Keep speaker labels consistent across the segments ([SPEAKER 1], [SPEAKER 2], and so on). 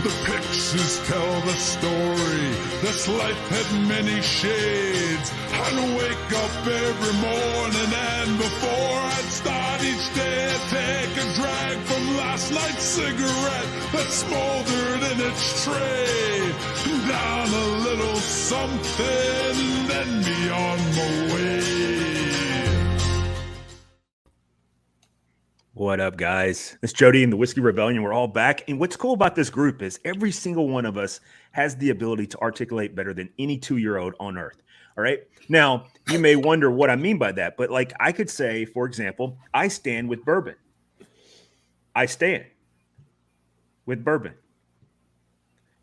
[SPEAKER 1] The pictures tell the story. This life had many shades. I'd wake up every morning, and before I'd start each day, I'd take a drag from last night's cigarette that smoldered in its tray. Down a little something, then be on my way.
[SPEAKER 2] What up, guys? It's Jody and the Whiskey Rebellion. We're all back. And what's cool about this group is every single one of us has the ability to articulate better than any 2-year-old on earth. All right. Now, you may wonder what I mean by that, but like I could say, for example, I stand with bourbon. I stand with bourbon.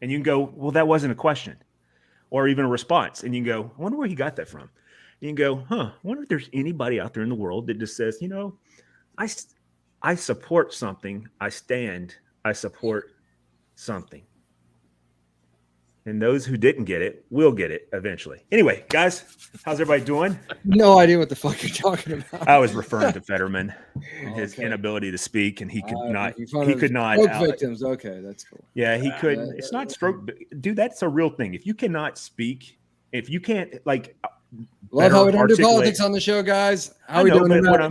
[SPEAKER 2] And you can go, well, that wasn't a question or even a response. And you can go, I wonder where he got that from. And you can go, I wonder if there's anybody out there in the world that just says, I support something. I stand. I support something. And those who didn't get it will get it eventually. Anyway, guys, how's everybody doing?
[SPEAKER 3] No idea what the fuck you're talking about.
[SPEAKER 2] I was referring to Fetterman, his inability to speak, and he could not.
[SPEAKER 3] Stroke victims. Okay, that's cool.
[SPEAKER 2] Yeah, he couldn't. It's not stroke, dude. That's a real thing. If you cannot speak, if you can't
[SPEAKER 3] love how we don't do politics on the show, guys. How are we doing
[SPEAKER 2] all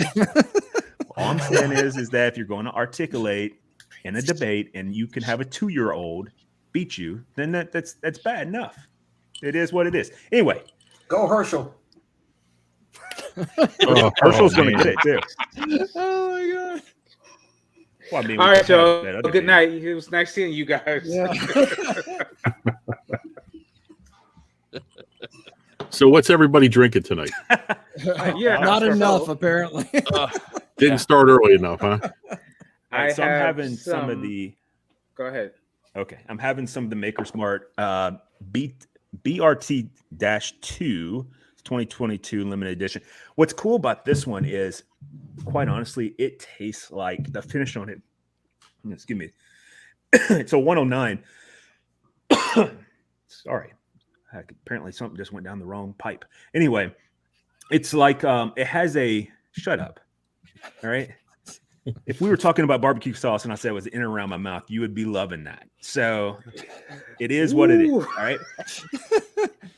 [SPEAKER 2] I'm saying is that if you're going to articulate in a debate and you can have a 2-year-old beat you, then that's bad enough. It is what it is. Anyway,
[SPEAKER 4] go Herschel.
[SPEAKER 2] Herschel's going to get it too.
[SPEAKER 3] Oh my god!
[SPEAKER 5] Well, I mean, all right, Joe. Good night. It was nice seeing you guys.
[SPEAKER 3] Yeah.
[SPEAKER 6] So what's everybody drinking tonight?
[SPEAKER 3] Not enough, apparently.
[SPEAKER 6] Didn't start early enough, huh?
[SPEAKER 2] I'm having some of the.
[SPEAKER 5] Go ahead.
[SPEAKER 2] Okay, I'm having some of the Maker's Mart BRT-2 2022 limited edition. What's cool about this one is, quite honestly, it tastes like the finish on it. Excuse me. It's a 109. Sorry. Apparently something just went down the wrong pipe. Anyway, it's like it has a shut up. All right. If we were talking about barbecue sauce and I said it was in and around my mouth, you would be loving that. So it is what it is. All right.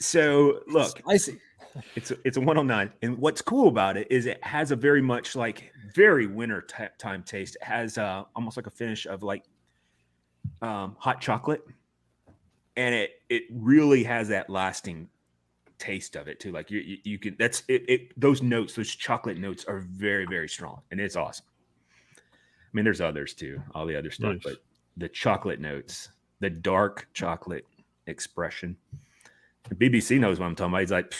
[SPEAKER 2] So look,
[SPEAKER 3] spicy.
[SPEAKER 2] It's a 109. And what's cool about it is it has a very much very winter time taste. It has almost like a finish of hot chocolate. And it really has that lasting taste of it too. Like you can, those notes, those chocolate notes are very, very strong, and it's awesome. I mean, there's others too, all the other stuff, but the chocolate notes, the dark chocolate expression. The BBC knows what I'm talking about. He's like,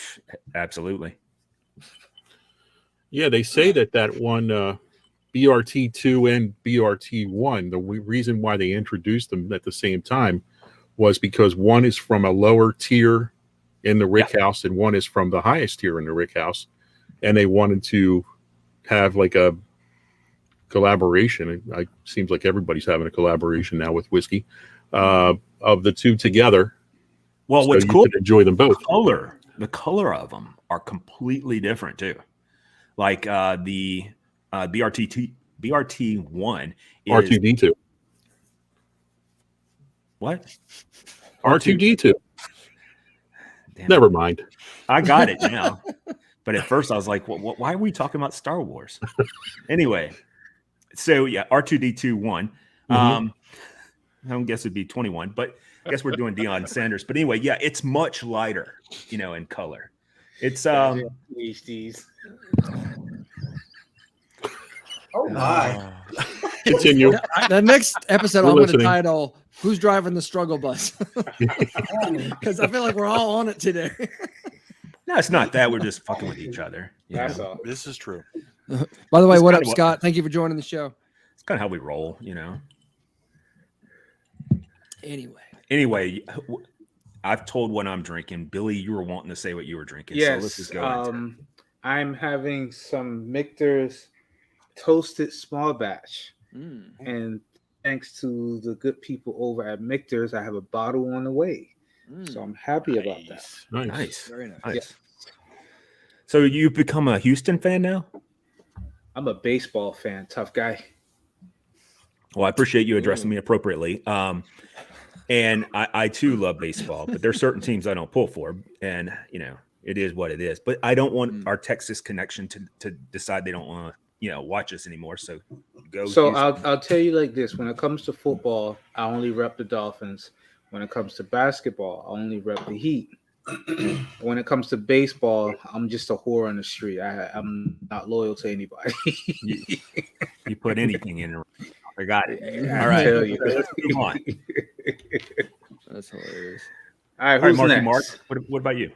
[SPEAKER 2] absolutely.
[SPEAKER 6] Yeah, they say that one BRT2 and BRT1, the reason why they introduced them at the same time was because one is from a lower tier in the rick house and one is from the highest tier in the rick house. And they wanted to have like a collaboration. It seems like everybody's having a collaboration now with whiskey of the two together.
[SPEAKER 2] Well, what's cool,
[SPEAKER 6] enjoy them both.
[SPEAKER 2] The color of them are completely different too. Like the BRT1 is
[SPEAKER 6] R2D2.
[SPEAKER 2] What?
[SPEAKER 6] R2D2. Never mind.
[SPEAKER 2] I got it now. But at first I was like, why are we talking about Star Wars? Anyway, so yeah, R2D2 1. I don't guess it'd be 21, but I guess we're doing Deion Sanders. But anyway, yeah, it's much lighter, in color. It's
[SPEAKER 5] PhDs.
[SPEAKER 4] Oh my.
[SPEAKER 6] Continue.
[SPEAKER 3] The next episode I'm going to title "Who's Driving the Struggle Bus?" Because I feel like we're all on it today.
[SPEAKER 2] No, it's not that. We're just fucking with each other.
[SPEAKER 5] That's all.
[SPEAKER 7] This is true.
[SPEAKER 3] By the way, what up, Scott? Thank you for joining the show.
[SPEAKER 2] It's kind of how we roll, Anyway, I've told what I'm drinking. Billy, you were wanting to say what you were drinking.
[SPEAKER 5] Yes.
[SPEAKER 2] So let's just go.
[SPEAKER 5] I'm having some Michter's toasted small batch. And thanks to the good people over at Michter's, I have a bottle on the way. So I'm happy about that.
[SPEAKER 2] Nice.
[SPEAKER 3] Very nice.
[SPEAKER 5] Yeah.
[SPEAKER 2] So you've become a Houston fan now?
[SPEAKER 5] I'm a baseball fan, tough guy.
[SPEAKER 2] Well, I appreciate you addressing me appropriately. And I too love baseball, but there's certain teams I don't pull for, and it is what it is. But I don't want our Texas connection to decide they don't want to watch us anymore. So go.
[SPEAKER 5] So
[SPEAKER 2] Houston.
[SPEAKER 5] I'll tell you like this: when it comes to football, I only rep the Dolphins. When it comes to basketball, I only rep the Heat. When it comes to baseball, I'm just a whore on the street. I'm not loyal to anybody.
[SPEAKER 2] you put anything in. I got it.
[SPEAKER 5] I
[SPEAKER 2] All right.
[SPEAKER 5] tell you.
[SPEAKER 2] Let's move on.
[SPEAKER 3] That's hilarious.
[SPEAKER 5] All right,
[SPEAKER 2] All right,
[SPEAKER 5] who's
[SPEAKER 2] Marky
[SPEAKER 5] next?
[SPEAKER 2] Mark. What about you?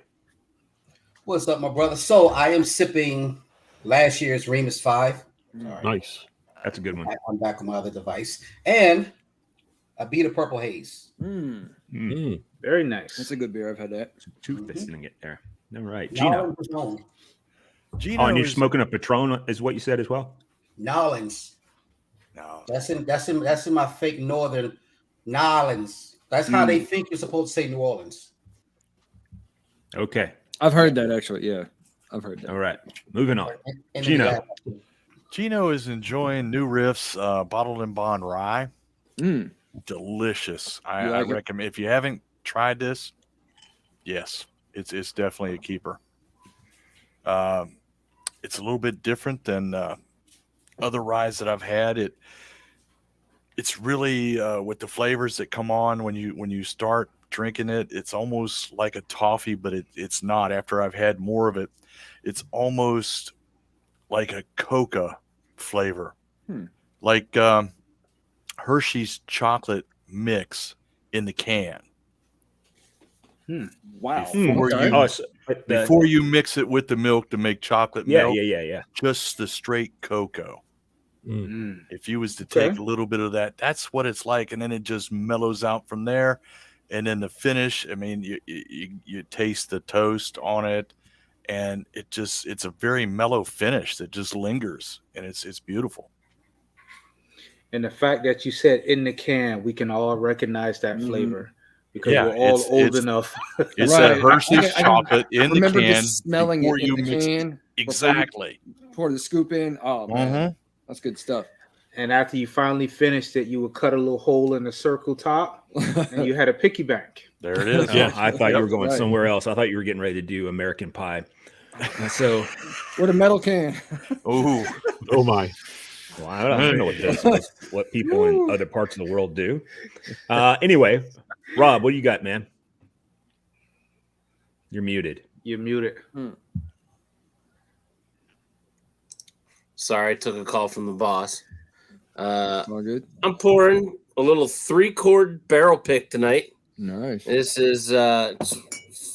[SPEAKER 4] What's up, my brother? So I am sipping last year's Remus 5. All right.
[SPEAKER 6] Nice.
[SPEAKER 2] That's a good one.
[SPEAKER 4] I'm back on my other device. And a beat of Purple Haze.
[SPEAKER 5] Very nice.
[SPEAKER 3] That's a good beer. I've had that.
[SPEAKER 2] Toothfisting it there. All right.
[SPEAKER 4] Gino.
[SPEAKER 2] Gino. Oh, and you're smoking a Patron is what you said as well?
[SPEAKER 4] Nolans.
[SPEAKER 7] No.
[SPEAKER 4] That's in my fake northern Nolans. That's how they think you're supposed to say New Orleans.
[SPEAKER 2] Okay.
[SPEAKER 3] I've heard that actually. Yeah. I've heard that.
[SPEAKER 2] All right. Moving on.
[SPEAKER 4] And
[SPEAKER 2] Gino.
[SPEAKER 7] Gino is enjoying New Riff's Bottled and Bond Rye. Delicious. I recommend if you haven't tried this, yes, it's definitely a keeper. It's a little bit different than other ryes that I've had. It's really with the flavors that come on when you start drinking it, it's almost like a toffee, but it's not. After I've had more of it, it's almost like a coca flavor, like Hershey's chocolate mix in the can.
[SPEAKER 3] Wow.
[SPEAKER 7] Before you mix it with the milk to make chocolate milk.
[SPEAKER 2] Yeah.
[SPEAKER 7] Just the straight cocoa. If you was to
[SPEAKER 5] Okay.
[SPEAKER 7] take a little bit of that, that's what it's like. And then it just mellows out from there. And then the finish, I mean, you taste the toast on it, and it's a very mellow finish that just lingers, and it's beautiful.
[SPEAKER 5] And the fact that you said in the can, we can all recognize that flavor because we're all
[SPEAKER 7] it's
[SPEAKER 5] old enough.
[SPEAKER 7] It's
[SPEAKER 3] Right.
[SPEAKER 7] a Hershey's
[SPEAKER 3] I
[SPEAKER 7] chocolate in the
[SPEAKER 3] remember
[SPEAKER 7] can.
[SPEAKER 3] just smelling
[SPEAKER 7] before
[SPEAKER 3] it in
[SPEAKER 7] you
[SPEAKER 3] the
[SPEAKER 7] mix it.
[SPEAKER 3] can.
[SPEAKER 7] Exactly.
[SPEAKER 3] Pour the scoop in. Oh man, that's good stuff.
[SPEAKER 5] And after you finally finished it, you would cut a little hole in the circle top, and you had a picky bank.
[SPEAKER 7] There it is.
[SPEAKER 2] Oh, I thought you were going
[SPEAKER 3] Right.
[SPEAKER 2] somewhere else. I thought you were getting ready to do American Pie. So,
[SPEAKER 3] With a metal can.
[SPEAKER 7] Oh,
[SPEAKER 6] Oh my.
[SPEAKER 2] well, I don't know what people in other parts of the world do. Anyway, Rob, what do you got, man? You're muted.
[SPEAKER 5] You're muted.
[SPEAKER 8] Sorry, I took a call from the boss.
[SPEAKER 3] All good.
[SPEAKER 8] I'm pouring a little 3-quart barrel pick tonight.
[SPEAKER 3] Nice.
[SPEAKER 8] This is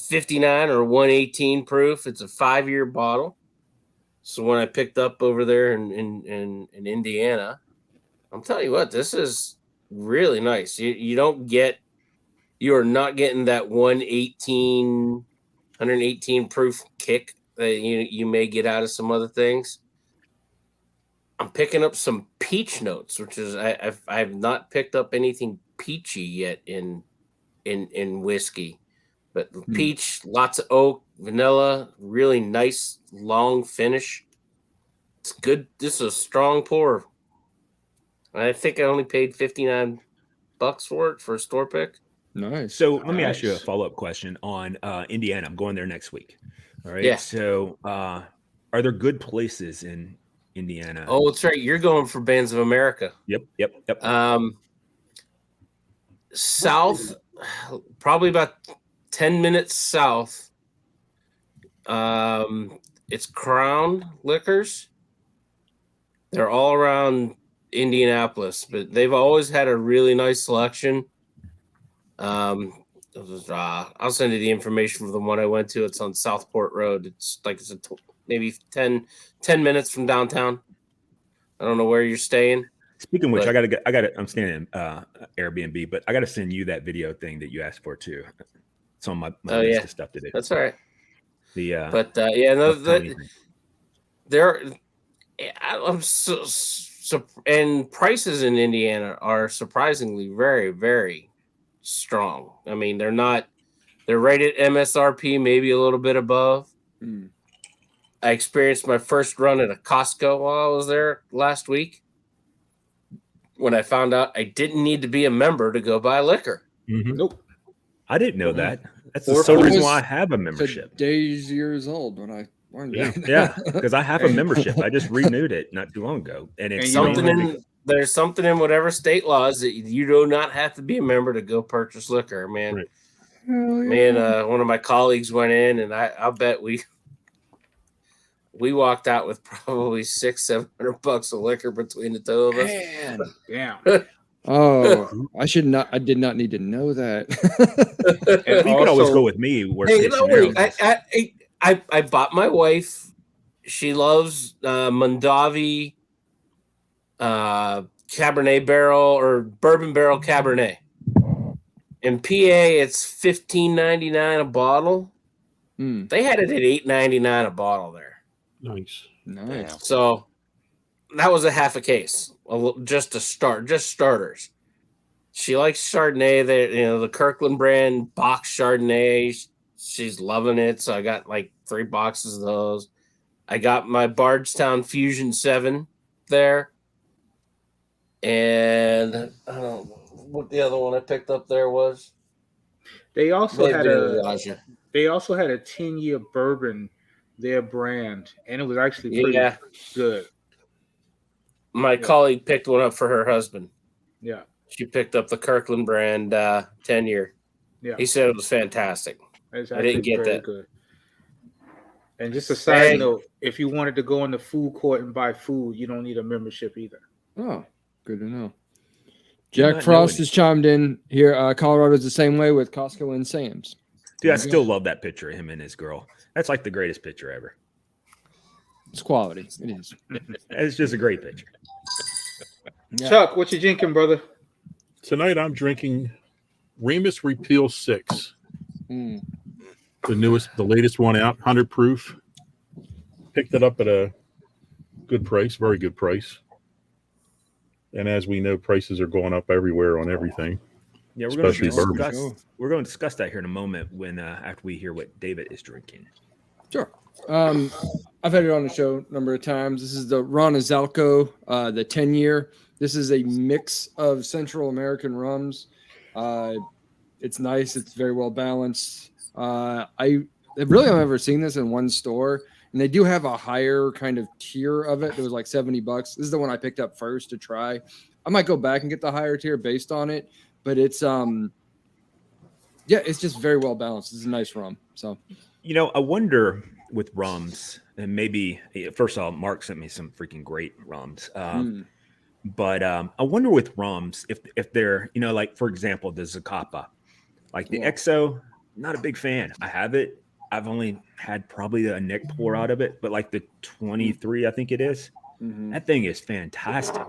[SPEAKER 8] 59 or 118 proof. It's a 5-year bottle. So when I picked up over there in Indiana, I'm telling you what, this is really nice. You are not getting that 118 proof kick that you may get out of some other things. I'm picking up some peach notes, which is I have not picked up anything peachy yet in whiskey, but peach, lots of oak, vanilla, really nice long finish. It's good. This is a strong pour. I think I only paid $59 for it for a store pick.
[SPEAKER 3] Nice.
[SPEAKER 2] So let me ask you a follow-up question on Indiana. I'm going there next week. All right.
[SPEAKER 8] Yeah.
[SPEAKER 2] So are there good places in Indiana?
[SPEAKER 8] Oh, that's right. You're going for Bands of America.
[SPEAKER 2] Yep.
[SPEAKER 8] South, probably about 10 minutes south. It's Crown Liquors. They're all around Indianapolis, but they've always had a really nice selection. I'll send you the information for the one I went to. It's on Southport Road. It's maybe 10 minutes from downtown. I don't know where you're staying.
[SPEAKER 2] Speaking of which, I'm staying in Airbnb, but I got to send you that video thing that you asked for too. It's on my list of stuff to do.
[SPEAKER 8] That's all right. And prices in Indiana are surprisingly very, very strong. I mean, they're rated MSRP, maybe a little bit above. I experienced my first run at a Costco while I was there last week, when I found out I didn't need to be a member to go buy liquor.
[SPEAKER 5] Nope.
[SPEAKER 2] I didn't know that. That's the
[SPEAKER 5] Or
[SPEAKER 2] sole
[SPEAKER 3] I
[SPEAKER 2] reason
[SPEAKER 3] was
[SPEAKER 2] why I have a membership.
[SPEAKER 3] Days years old when I learned that.
[SPEAKER 2] Yeah, because I have a membership. I just renewed it not too long ago, and it's
[SPEAKER 8] There's something in whatever state laws that you do not have to be a member to go purchase liquor, man.
[SPEAKER 6] Right.
[SPEAKER 8] Man, one of my colleagues went in, and I'll bet we walked out with probably $600-700 of liquor between the two of us.
[SPEAKER 3] Man.
[SPEAKER 5] Damn.
[SPEAKER 3] Oh, I did not need to know that.
[SPEAKER 2] And you can always go with me.
[SPEAKER 8] I bought my wife. She loves Mondavi Cabernet barrel or bourbon barrel Cabernet. In PA, it's $15.99 a bottle. They had it at $8.99 a bottle there.
[SPEAKER 6] Nice.
[SPEAKER 8] So that was a half a case, just starters. She likes Chardonnay. The Kirkland brand box Chardonnay. She's loving it. So I got like 3 boxes of those. I got my Bardstown Fusion 7 there. And I don't know what the other one I picked up there was.
[SPEAKER 5] They also had a 10-year bourbon, their brand, and it was actually pretty good.
[SPEAKER 8] My colleague picked one up for her husband.
[SPEAKER 5] Yeah.
[SPEAKER 8] She picked up the Kirkland brand 10-year.
[SPEAKER 5] Yeah.
[SPEAKER 8] He said it was fantastic. I didn't get that.
[SPEAKER 5] Good. And just a side note, if you wanted to go in the food court and buy food, you don't need a membership either.
[SPEAKER 3] Oh, good to know. Jack Frost has chimed in here. Colorado's the same way with Costco and Sam's.
[SPEAKER 2] Dude, I still love that picture of him and his girl. That's like the greatest picture ever.
[SPEAKER 3] It's quality. It is.
[SPEAKER 2] It's just a great picture.
[SPEAKER 5] Yeah. Chuck, what you drinking, brother?
[SPEAKER 6] Tonight I'm drinking Remus Repeal 6. The latest one out, 100 proof. Picked it up at a good price, very good price. And as we know, prices are going up everywhere on everything.
[SPEAKER 2] Yeah, we're going to discuss that here in a moment when after we hear what David is drinking.
[SPEAKER 3] Sure. I've had it on the show a number of times. This is the Ron Azalco, the 10-year. This is a mix of Central American rums. It's nice. It's very well balanced. I've ever seen this in one store, and they do have a higher kind of tier of it. It was like $70. This is the one I picked up first to try. I might go back and get the higher tier based on it, but it's it's just very well balanced. It's a nice rum. So,
[SPEAKER 2] I wonder with rums, and maybe first of all, Mark sent me some freaking great rums. But I wonder with rums if they're, like for example, the Zacapa, like the XO, not a big fan. I have it. I've only had probably a neck pour out of it, but like the 23, I think it is. That thing is fantastic.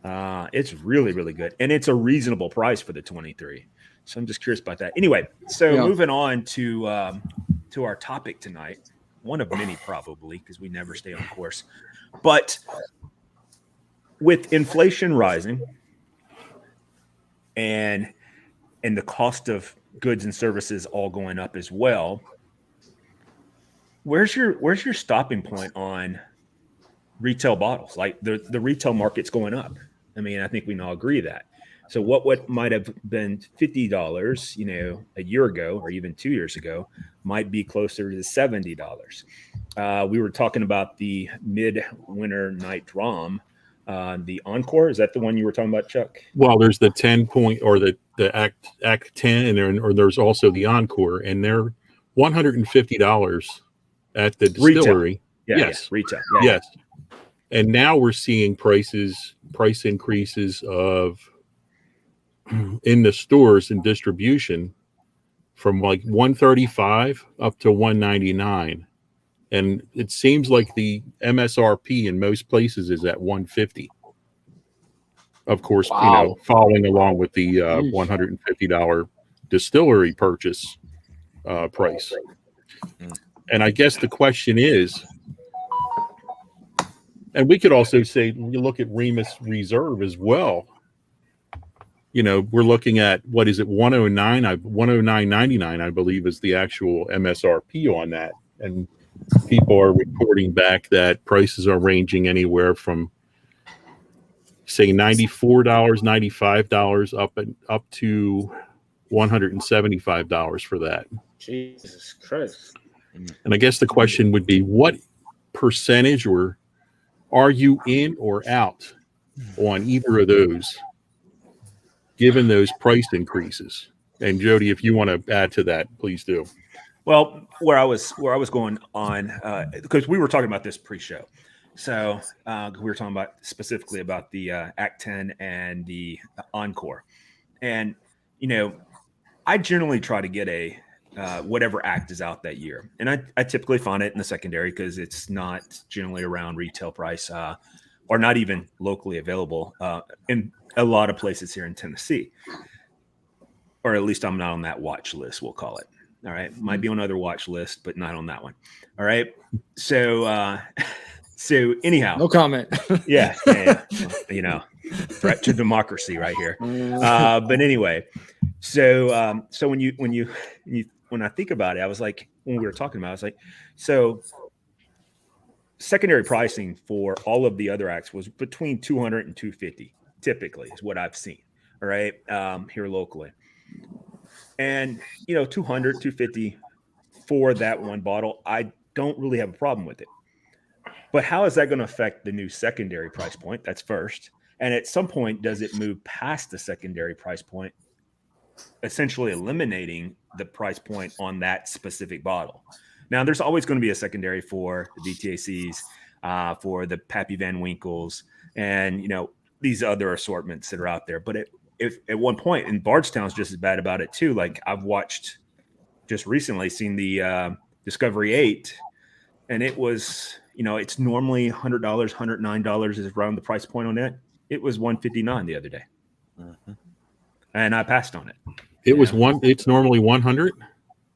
[SPEAKER 2] It's really, really good. And it's a reasonable price for the 23. So I'm just curious about that. Anyway, so moving on to our topic tonight, one of many probably, because we never stay on course. But with inflation rising and the cost of goods and services all going up as well, where's your stopping point on retail bottles? Like the retail market's going up. I mean, I think we can all agree that. So what might have been $50, a year ago or even 2 years ago might be closer to $70. We were talking about the midwinter night rum, the Encore. Is that the one you were talking about, Chuck?
[SPEAKER 6] Well, there's the 10 point or the Act 10, and there's also the Encore, and they're $150 at the distillery.
[SPEAKER 2] Retail.
[SPEAKER 6] Yes,
[SPEAKER 2] retail.
[SPEAKER 6] Yes. And now we're seeing price increases of in the stores and distribution from like $135 up to $199. And it seems like the MSRP in most places is at $150. Of course, following along with the $150 distillery purchase price. And I guess the question is, and we could also say, you look at Remus Reserve as well. We're looking at, what is it, $109.99, I believe, is the actual MSRP on that. And people are reporting back that prices are ranging anywhere from, say, $94, $95 up to $175 for that.
[SPEAKER 5] Jesus Christ.
[SPEAKER 6] And I guess the question would be, what percentage, or are you in or out on either of those, given those price increases? And Jody, if you want to add to that, please do.
[SPEAKER 2] Well, where I was going on, because we were talking about this pre-show, so we were talking about specifically about the Act 10 and the Encore, and I generally try to get a whatever act is out that year, and I typically find it in the secondary because it's not generally around retail price or not even locally available in a lot of places here in Tennessee, or at least I'm not on that watch list, we'll call it. All right. Might be on other watch list, but not on that one. All right. So, so anyhow,
[SPEAKER 3] No comment.
[SPEAKER 2] yeah. Threat to democracy right here. But anyway, so when I think about it, I was like, when we were talking about it, I was like, so secondary pricing for all of the other acts was between 200 and 250, typically is what I've seen. All right. Here locally. And 200, 250 for that one bottle, I don't really have a problem with it. But how is that going to affect the new secondary price point? That's first. And at some point, does it move past the secondary price point, essentially eliminating the price point on that specific bottle? Now, there's always going to be a secondary for the VTACs, for the Pappy Van Winkles, and these other assortments that are out there. But if at one point, and Bardstown's just as bad about it too. Like I've watched just recently, seen the Discovery 8, and it was, it's normally $100, $109 is around the price point on it. It was $159 the other day, and I passed on it.
[SPEAKER 6] It's normally 100.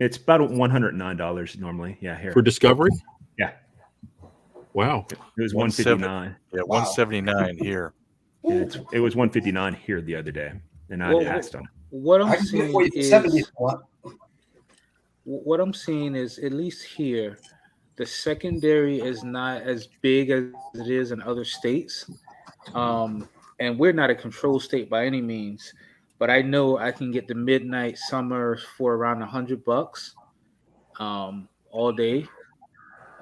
[SPEAKER 2] It's about $109 normally. Yeah, here
[SPEAKER 6] for Discovery.
[SPEAKER 2] Yeah.
[SPEAKER 6] Wow.
[SPEAKER 2] It was $159.
[SPEAKER 7] Yeah, $179 here.
[SPEAKER 2] Yeah, it was $159 here the other day, and I passed on it.
[SPEAKER 5] What I'm seeing is, at least here, the secondary is not as big as it is in other states, and we're not a control state by any means. But I know I can get the midnight summer for around $100 all day,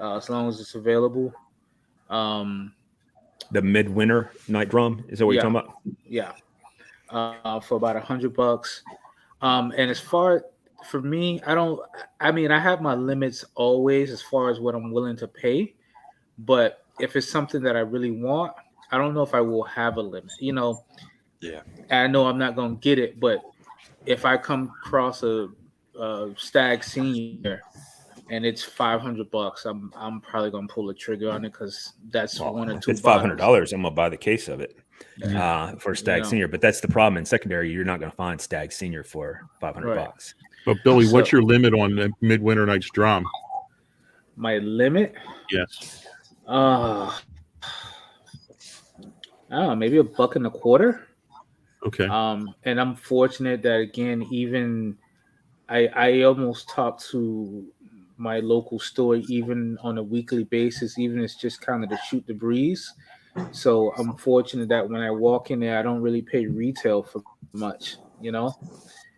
[SPEAKER 5] as long as it's available.
[SPEAKER 2] The midwinter night drum, is that what you're talking about?
[SPEAKER 5] Yeah, for about $100. And as far for me, I have my limits always as far as what I'm willing to pay. But if it's something that I really want, I don't know if I will have a limit. Yeah. I know I'm not going to get it, but if I come across a Stag Senior and it's $500, I'm probably going to pull the trigger on it because that's one or two.
[SPEAKER 2] It's $500. I'm going to buy the case of it for Stag Senior, but that's the problem in secondary. You're not going to find Stag Senior for $500.
[SPEAKER 6] But Billy, what's your limit on the Midwinter Night's Drum?
[SPEAKER 5] My limit?
[SPEAKER 6] Yes.
[SPEAKER 5] I don't know, maybe $1.25.
[SPEAKER 6] Okay.
[SPEAKER 5] And I'm fortunate that, again, even I almost talk to my local store even on a weekly basis, even if it's just kind of to shoot the breeze. So I'm fortunate that when I walk in there, I don't really pay retail for much,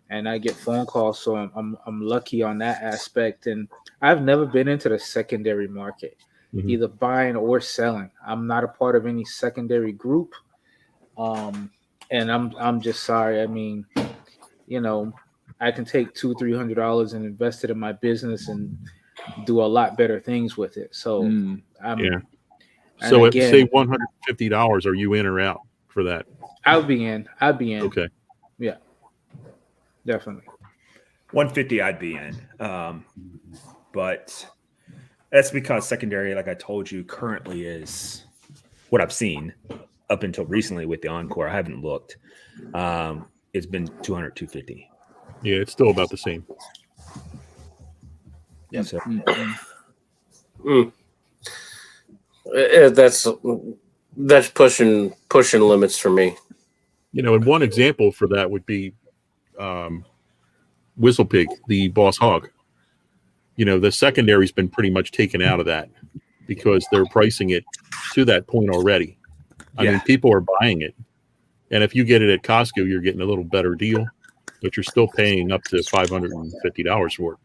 [SPEAKER 5] and I get phone calls. So I'm lucky on that aspect. And I've never been into the secondary market, either buying or selling. I'm not a part of any secondary group. And I'm just sorry. I mean, I can take $200-$300 and invest it in my business and do a lot better things with it. So
[SPEAKER 6] So again, say $150, are you in or out for that?
[SPEAKER 5] I'll be in.
[SPEAKER 6] Okay.
[SPEAKER 5] Yeah, definitely.
[SPEAKER 2] $150, I'd be in. But that's because secondary, like I told you, currently is what I've seen up until recently with the Encore. I haven't looked. It's been $200, $250.
[SPEAKER 6] Yeah, it's still about the same.
[SPEAKER 2] Yeah. So.
[SPEAKER 8] That's pushing limits for me.
[SPEAKER 6] And one example for that would be Whistle Pig, the Boss Hog. The secondary's been pretty much taken out of that because they're pricing it to that point already. I mean, people are buying it. And if you get it at Costco, you're getting a little better deal. but you're still paying up to $550 for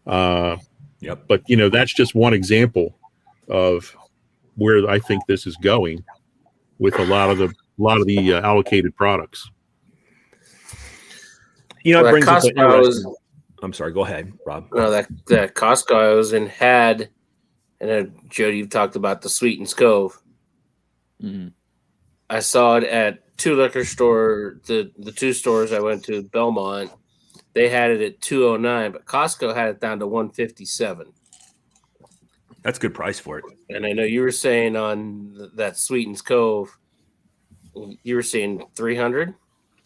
[SPEAKER 6] it.
[SPEAKER 2] Yep.
[SPEAKER 6] But that's just one example of where I think this is going with a lot of the allocated products.
[SPEAKER 2] It brings up
[SPEAKER 8] Costco, I was,
[SPEAKER 2] I'm sorry. Go ahead, Rob.
[SPEAKER 8] no, that Costco I was in had, and Jody, you've talked about the Sweet and Scove.
[SPEAKER 3] Mm-hmm.
[SPEAKER 8] I saw it at two liquor store. The two stores I went to, Belmont, they had it at $209, but Costco had it down to $157.
[SPEAKER 2] That's a good price for it.
[SPEAKER 8] And I know you were saying on that Sweetens Cove, you were saying $300.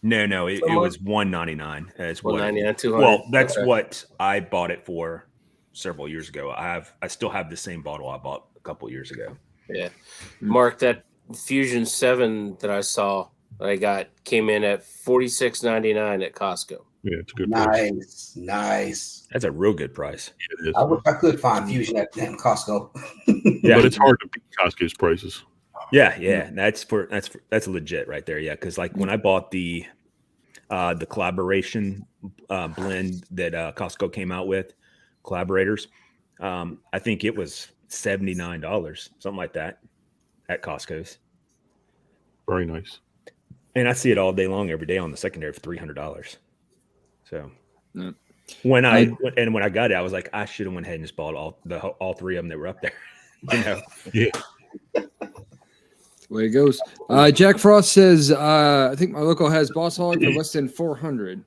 [SPEAKER 2] No, it was $199 as well.
[SPEAKER 8] $199, $200.
[SPEAKER 2] Well, that's what I bought it for several years ago. I still have the same bottle I bought a couple years ago.
[SPEAKER 8] Yeah, Mark, that Fusion 7 that I saw that I got came in at $46.99 at Costco.
[SPEAKER 6] Yeah, it's a good price.
[SPEAKER 4] Nice.
[SPEAKER 2] That's a real good price.
[SPEAKER 6] It is.
[SPEAKER 4] I wish I could find Fusion at Costco.
[SPEAKER 2] Yeah,
[SPEAKER 6] but it's hard to beat Costco's prices.
[SPEAKER 2] Yeah. That's legit right there. Yeah, because like when I bought the collaboration blend that Costco came out with, collaborators, I think it was $79, something like that, at Costco's.
[SPEAKER 6] Very nice.
[SPEAKER 2] And I see it all day long, every day on the secondary for $300. So when I got it, I was like, I should have went ahead and just bought all three of them that were up there.
[SPEAKER 6] Yeah.
[SPEAKER 3] Way it goes. Jack Frost says, I think my local has Boss Hog for less than 400.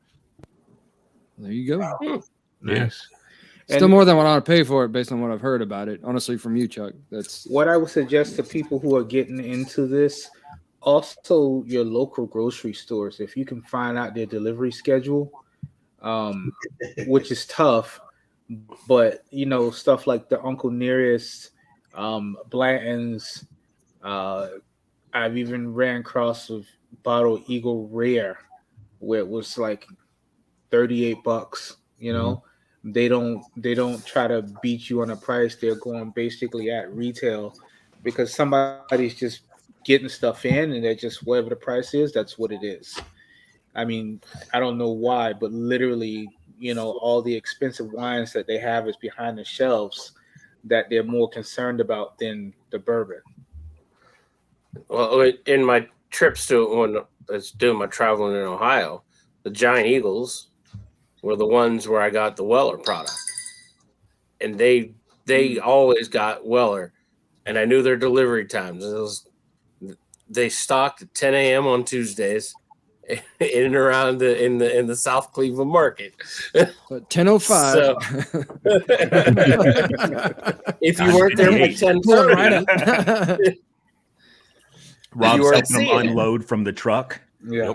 [SPEAKER 3] There you go.
[SPEAKER 6] Yes.
[SPEAKER 3] Still more than what I would pay for it based on what I've heard about it. Honestly, from you, Chuck. That's
[SPEAKER 5] what I would suggest to people who are getting into this. Also, your local grocery stores, if you can find out their delivery schedule, which is tough, but stuff like the Uncle Nearest, Blanton's. I've even ran across a bottle Eagle Rare where it was like $38. They don't try to beat you on a price. They're going basically at retail because somebody's just getting stuff in and they're just whatever the price is, that's what it is. I mean, I don't know why, but literally, all the expensive wines that they have is behind the shelves that they're more concerned about than the bourbon.
[SPEAKER 8] Well, in my trips when I was doing my traveling in Ohio, the Giant Eagles were the ones where I got the Weller product, and they always got Weller, and I knew their delivery times. They stocked at 10 a.m. on Tuesdays, in and around in the South Cleveland market.
[SPEAKER 3] 10:05.
[SPEAKER 8] So, if you weren't there by 10:30,
[SPEAKER 3] right up.
[SPEAKER 2] Rob's helping them unload from the truck.
[SPEAKER 5] Yeah.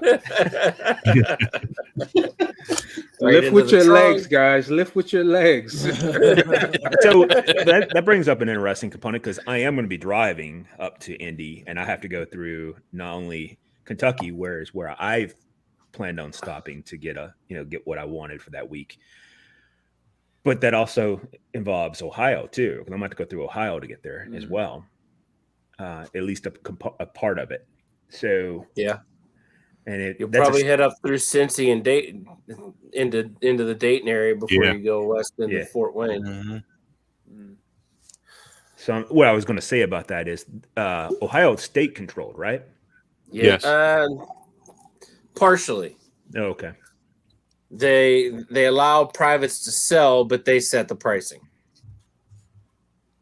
[SPEAKER 8] Right
[SPEAKER 5] Lift with your
[SPEAKER 8] trunk.
[SPEAKER 5] legs, guys. Lift with your legs.
[SPEAKER 2] So that brings up an interesting component because I am going to be driving up to Indy, and I have to go through not only Kentucky, where I've planned on stopping to get get what I wanted for that week, but that also involves Ohio too, because I'm going to have to go through Ohio to get there as well. At least a part of it. So
[SPEAKER 8] yeah,
[SPEAKER 2] and
[SPEAKER 8] you'll probably head up through Cincy and Dayton into the Dayton area before you go west into Fort Wayne.
[SPEAKER 2] Mm-hmm. So what I was going to say about that is Ohio state controlled, right?
[SPEAKER 8] Yeah, yes. Partially.
[SPEAKER 2] Oh, okay.
[SPEAKER 8] They allow privates to sell, but they set the pricing.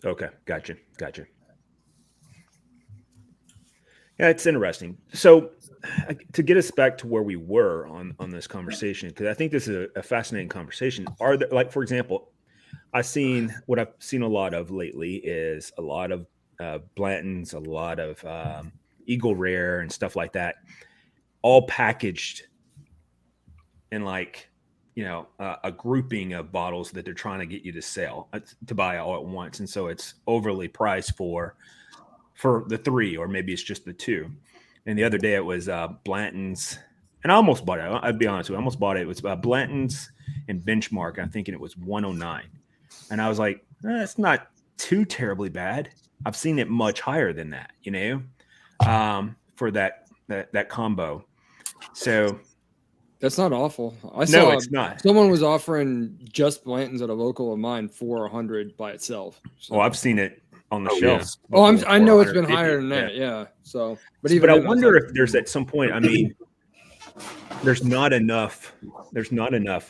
[SPEAKER 2] Okay, gotcha. Yeah, it's interesting. So to get us back to where we were on this conversation, because I think this is a fascinating conversation. Are there, like, for example, I've seen a lot of lately is a lot of Blanton's, a lot of Eagle Rare and stuff like that, all packaged in like, a grouping of bottles that they're trying to get you to sell, to buy all at once. And so it's overly priced for the three, or maybe it's just the two. And the other day it was Blanton's, and I almost bought it. I'd be honest with you, I almost bought it. It was Blanton's and Benchmark. I'm thinking it was 109. And I was like, it's not too terribly bad. I've seen it much higher than that, for that combo. So
[SPEAKER 3] That's not awful. I
[SPEAKER 2] No,
[SPEAKER 3] saw
[SPEAKER 2] it's not.
[SPEAKER 3] someone was offering just Blanton's at a local of mine for $100 by itself. So.
[SPEAKER 2] Oh, I've seen it on the
[SPEAKER 6] Oh,
[SPEAKER 2] shelves.
[SPEAKER 3] Oh,
[SPEAKER 2] before
[SPEAKER 3] I
[SPEAKER 2] for
[SPEAKER 3] know it's been
[SPEAKER 2] 150.
[SPEAKER 3] higher than that. Yeah. So, but
[SPEAKER 2] But
[SPEAKER 3] even
[SPEAKER 2] I
[SPEAKER 3] then,
[SPEAKER 2] wonder
[SPEAKER 3] was like,
[SPEAKER 2] if there's at some point. I mean, there's not enough. There's not enough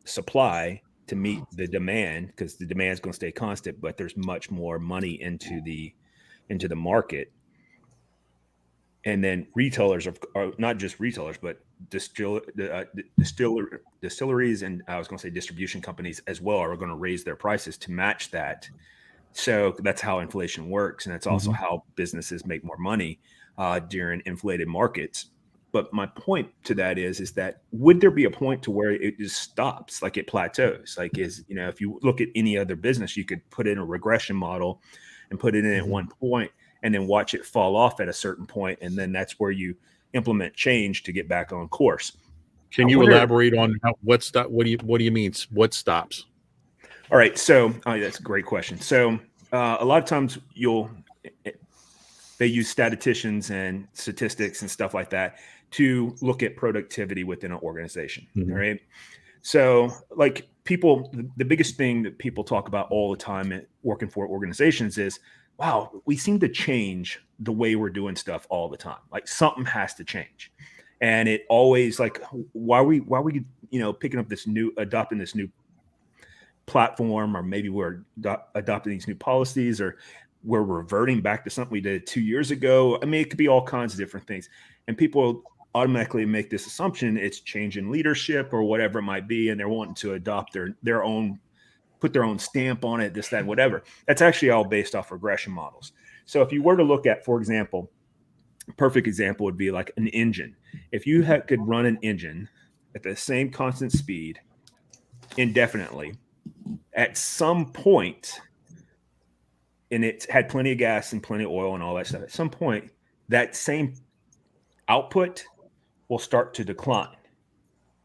[SPEAKER 2] supply to meet the demand because the demand is going to stay constant. But there's much more money into the market, and then retailers are not just retailers, but distilleries and I was going to say distribution companies as well are going to raise their prices to match that. So that's how inflation works, and that's also how businesses make more money during inflated markets. But my point to that is that would there be a point to where it just stops, like it plateaus? Like if you look at any other business, you could put in a regression model and put it in at one point, and then watch it fall off at a certain point, and then that's where you implement change to get back on course.
[SPEAKER 6] Can you elaborate on what stop? What do you mean? What stops?
[SPEAKER 2] All right, so that's a great question. So a lot of times they use statisticians and statistics and stuff like that to look at productivity within an organization. All right. So like the biggest thing that people talk about all the time at working for organizations is, wow, we seem to change the way we're doing stuff all the time. Like something has to change. And it always like, why are we, picking up adopting this new platform, or maybe we're adopting these new policies, or we're reverting back to something we did 2 years ago. I mean, it could be all kinds of different things. And people automatically make this assumption it's change in leadership or whatever it might be, and they're wanting to adopt their own, put their own stamp on it, this, that, whatever. That's actually all based off regression models. So if you were to look at, for example, a perfect example would be like an engine. If you could run an engine at the same constant speed indefinitely, at some point, and it had plenty of gas and plenty of oil and all that stuff, at some point, that same output will start to decline,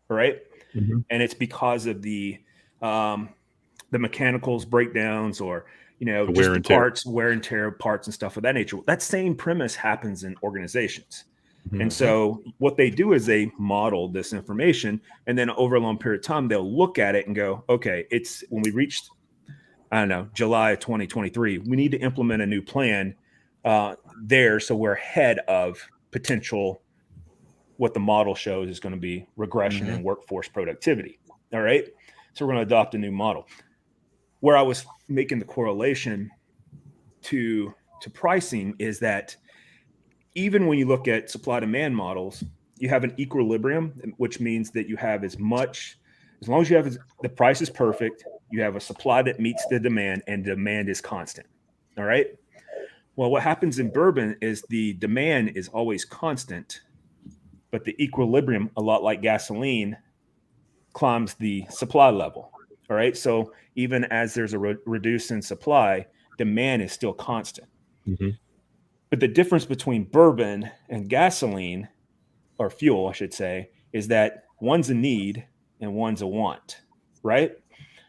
[SPEAKER 2] right? And it's because of the mechanicals breakdowns, or just the parts, wear and tear parts and stuff of that nature. That same premise happens in organizations. And so what they do is they model this information, and then over a long period of time, they'll look at it and go, okay, it's when we reached, I don't know, July of 2023, we need to implement a new plan there. So we're ahead of potential, what the model shows is going to be regression in workforce productivity. All right. So we're going to adopt a new model. Where I was making the correlation to pricing is that even when you look at supply demand models, you have an equilibrium, which means that you have as long as you have the price is perfect, you have a supply that meets the demand, and demand is constant. All right. Well, what happens in bourbon is the demand is always constant, but the equilibrium, a lot like gasoline, climbs the supply level. All right. So even as there's a reduce in supply, demand is still constant. But the difference between bourbon and gasoline, or fuel, I should say, is that one's a need and one's a want, right?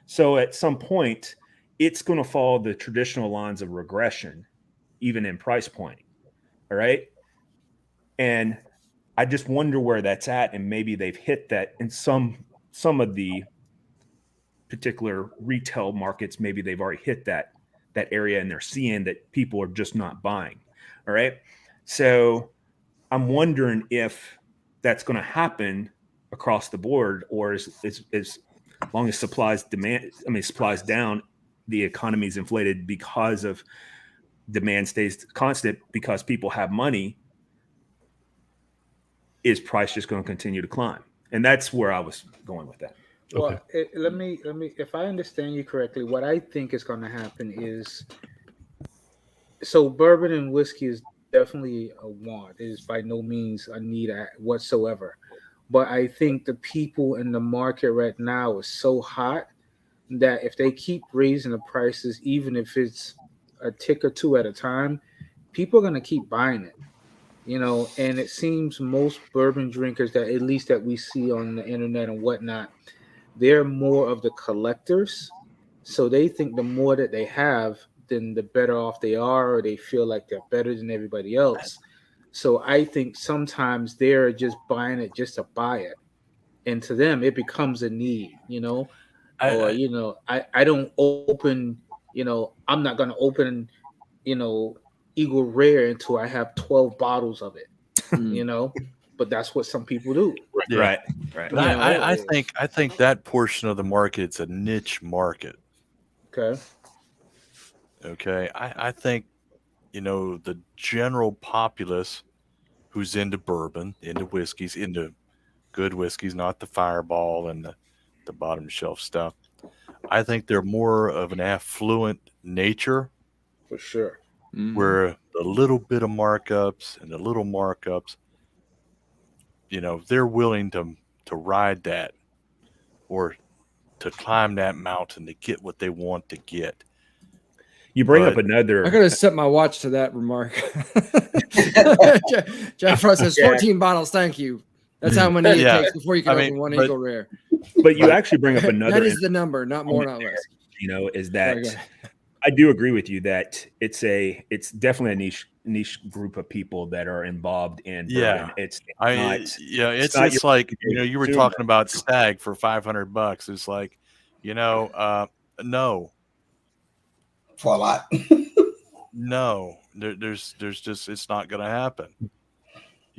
[SPEAKER 2] So at some point, it's going to follow the traditional lines of regression, even in price pointing. All right. And I just wonder where that's at. And maybe they've hit that in some of the particular retail markets. Maybe they've already hit that area, and they're seeing that people are just not buying. All right. So I'm wondering if that's going to happen across the board, or is as long as supplies down, the economy is inflated because of demand stays constant because people have money. Is price just going to continue to climb? And that's where I was going with that.
[SPEAKER 5] Well, let me, if I understand you correctly, what I think is going to happen is, so bourbon and whiskey is definitely a want. It is by no means a need whatsoever. But I think the people in the market right now is so hot that if they keep raising the prices, even if it's a tick or two at a time, people are going to keep buying it. And it seems most bourbon drinkers that at least that we see on the internet and whatnot, they're more of the collectors. So they think the more that they have, then the better off they are, or they feel like they're better than everybody else. So I think sometimes they're just buying it just to buy it. and to them it becomes a need,
[SPEAKER 7] I
[SPEAKER 5] I don't open, I'm not going to open, Eagle Rare until I have 12 bottles of it, but that's what some people do.
[SPEAKER 7] yeah.
[SPEAKER 2] Right.
[SPEAKER 7] But I think that portion of the market's a niche market.
[SPEAKER 5] Okay.
[SPEAKER 7] Okay. I think, the general populace who's into bourbon, into whiskeys, into good whiskeys, not the Fireball and the bottom shelf stuff. I think they're more of an affluent nature
[SPEAKER 5] For sure.
[SPEAKER 7] where the little bit of markups and the little markups, they're willing to ride that or to climb that mountain to get what they want to get.
[SPEAKER 2] You bring up another.
[SPEAKER 3] I gotta set my watch to that remark. Jack Frost says 14 bottles. Thank you. That's how many it takes before you can open one Eagle Rare.
[SPEAKER 2] But you actually bring up another.
[SPEAKER 3] That is the number, not more, not less.
[SPEAKER 2] Is that I do agree with you that it's definitely a niche group of people that are involved in bourbon. It's
[SPEAKER 7] like you were talking about Stag for $500. It's like, no.
[SPEAKER 4] For a lot.
[SPEAKER 7] No, there's just, it's not going to happen.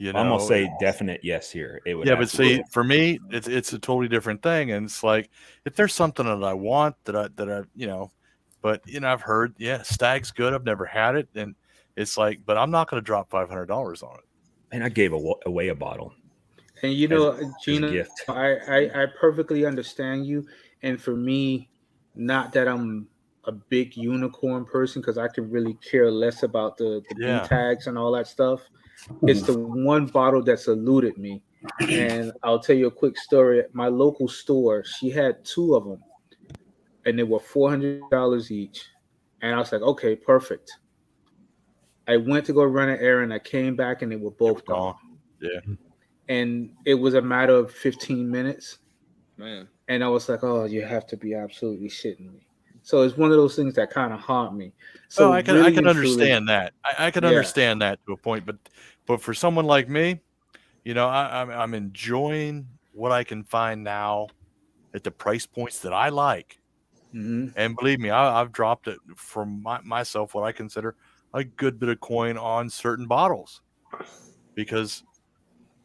[SPEAKER 2] I'm gonna say definite yes here. It would.
[SPEAKER 7] Yeah, but see, for me, it's a totally different thing, and it's like if there's something that I want that I but I've heard Stag's good. I've never had it, and it's like, but I'm not going to drop $500 on it.
[SPEAKER 2] And I gave away a bottle.
[SPEAKER 5] And Gina, I perfectly understand you. And for me, not that I'm a big unicorn person, because I can really care less about the B tags and all that stuff. It's the one bottle that's eluded me. And I'll tell you a quick story. At my local store, she had 2 of them, and they were $400 each. And I was like, okay, perfect. I went to go run an errand. I came back and they were both gone.
[SPEAKER 7] Yeah.
[SPEAKER 5] And it was a matter of 15 minutes.
[SPEAKER 3] Man.
[SPEAKER 5] And I was like, oh, you have to be absolutely shitting me. So it's one of those things that kind of haunt me. So
[SPEAKER 7] I can understand that. I can understand that to a point, but for someone like me, I'm enjoying what I can find now at the price points that I like.
[SPEAKER 5] Mm-hmm.
[SPEAKER 7] And believe me, I've dropped it from myself what I consider a good bit of coin on certain bottles because,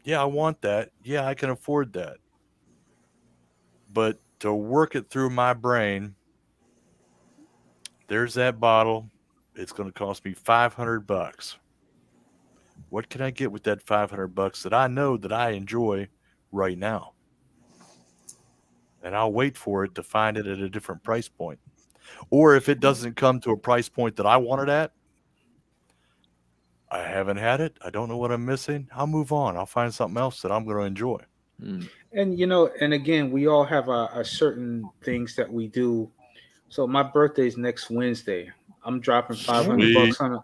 [SPEAKER 7] I want that. Yeah, I can afford that. But to work it through my brain, there's that bottle. It's going to cost me $500. What can I get with that $500 that I know that I enjoy right now? And I'll wait for it to find it at a different price point. Or if it doesn't come to a price point that I want it at, I haven't had it. I don't know what I'm missing. I'll move on. I'll find something else that I'm going to enjoy.
[SPEAKER 5] And, and again, we all have a certain things that we do. So my birthday's next Wednesday. I'm dropping $500 on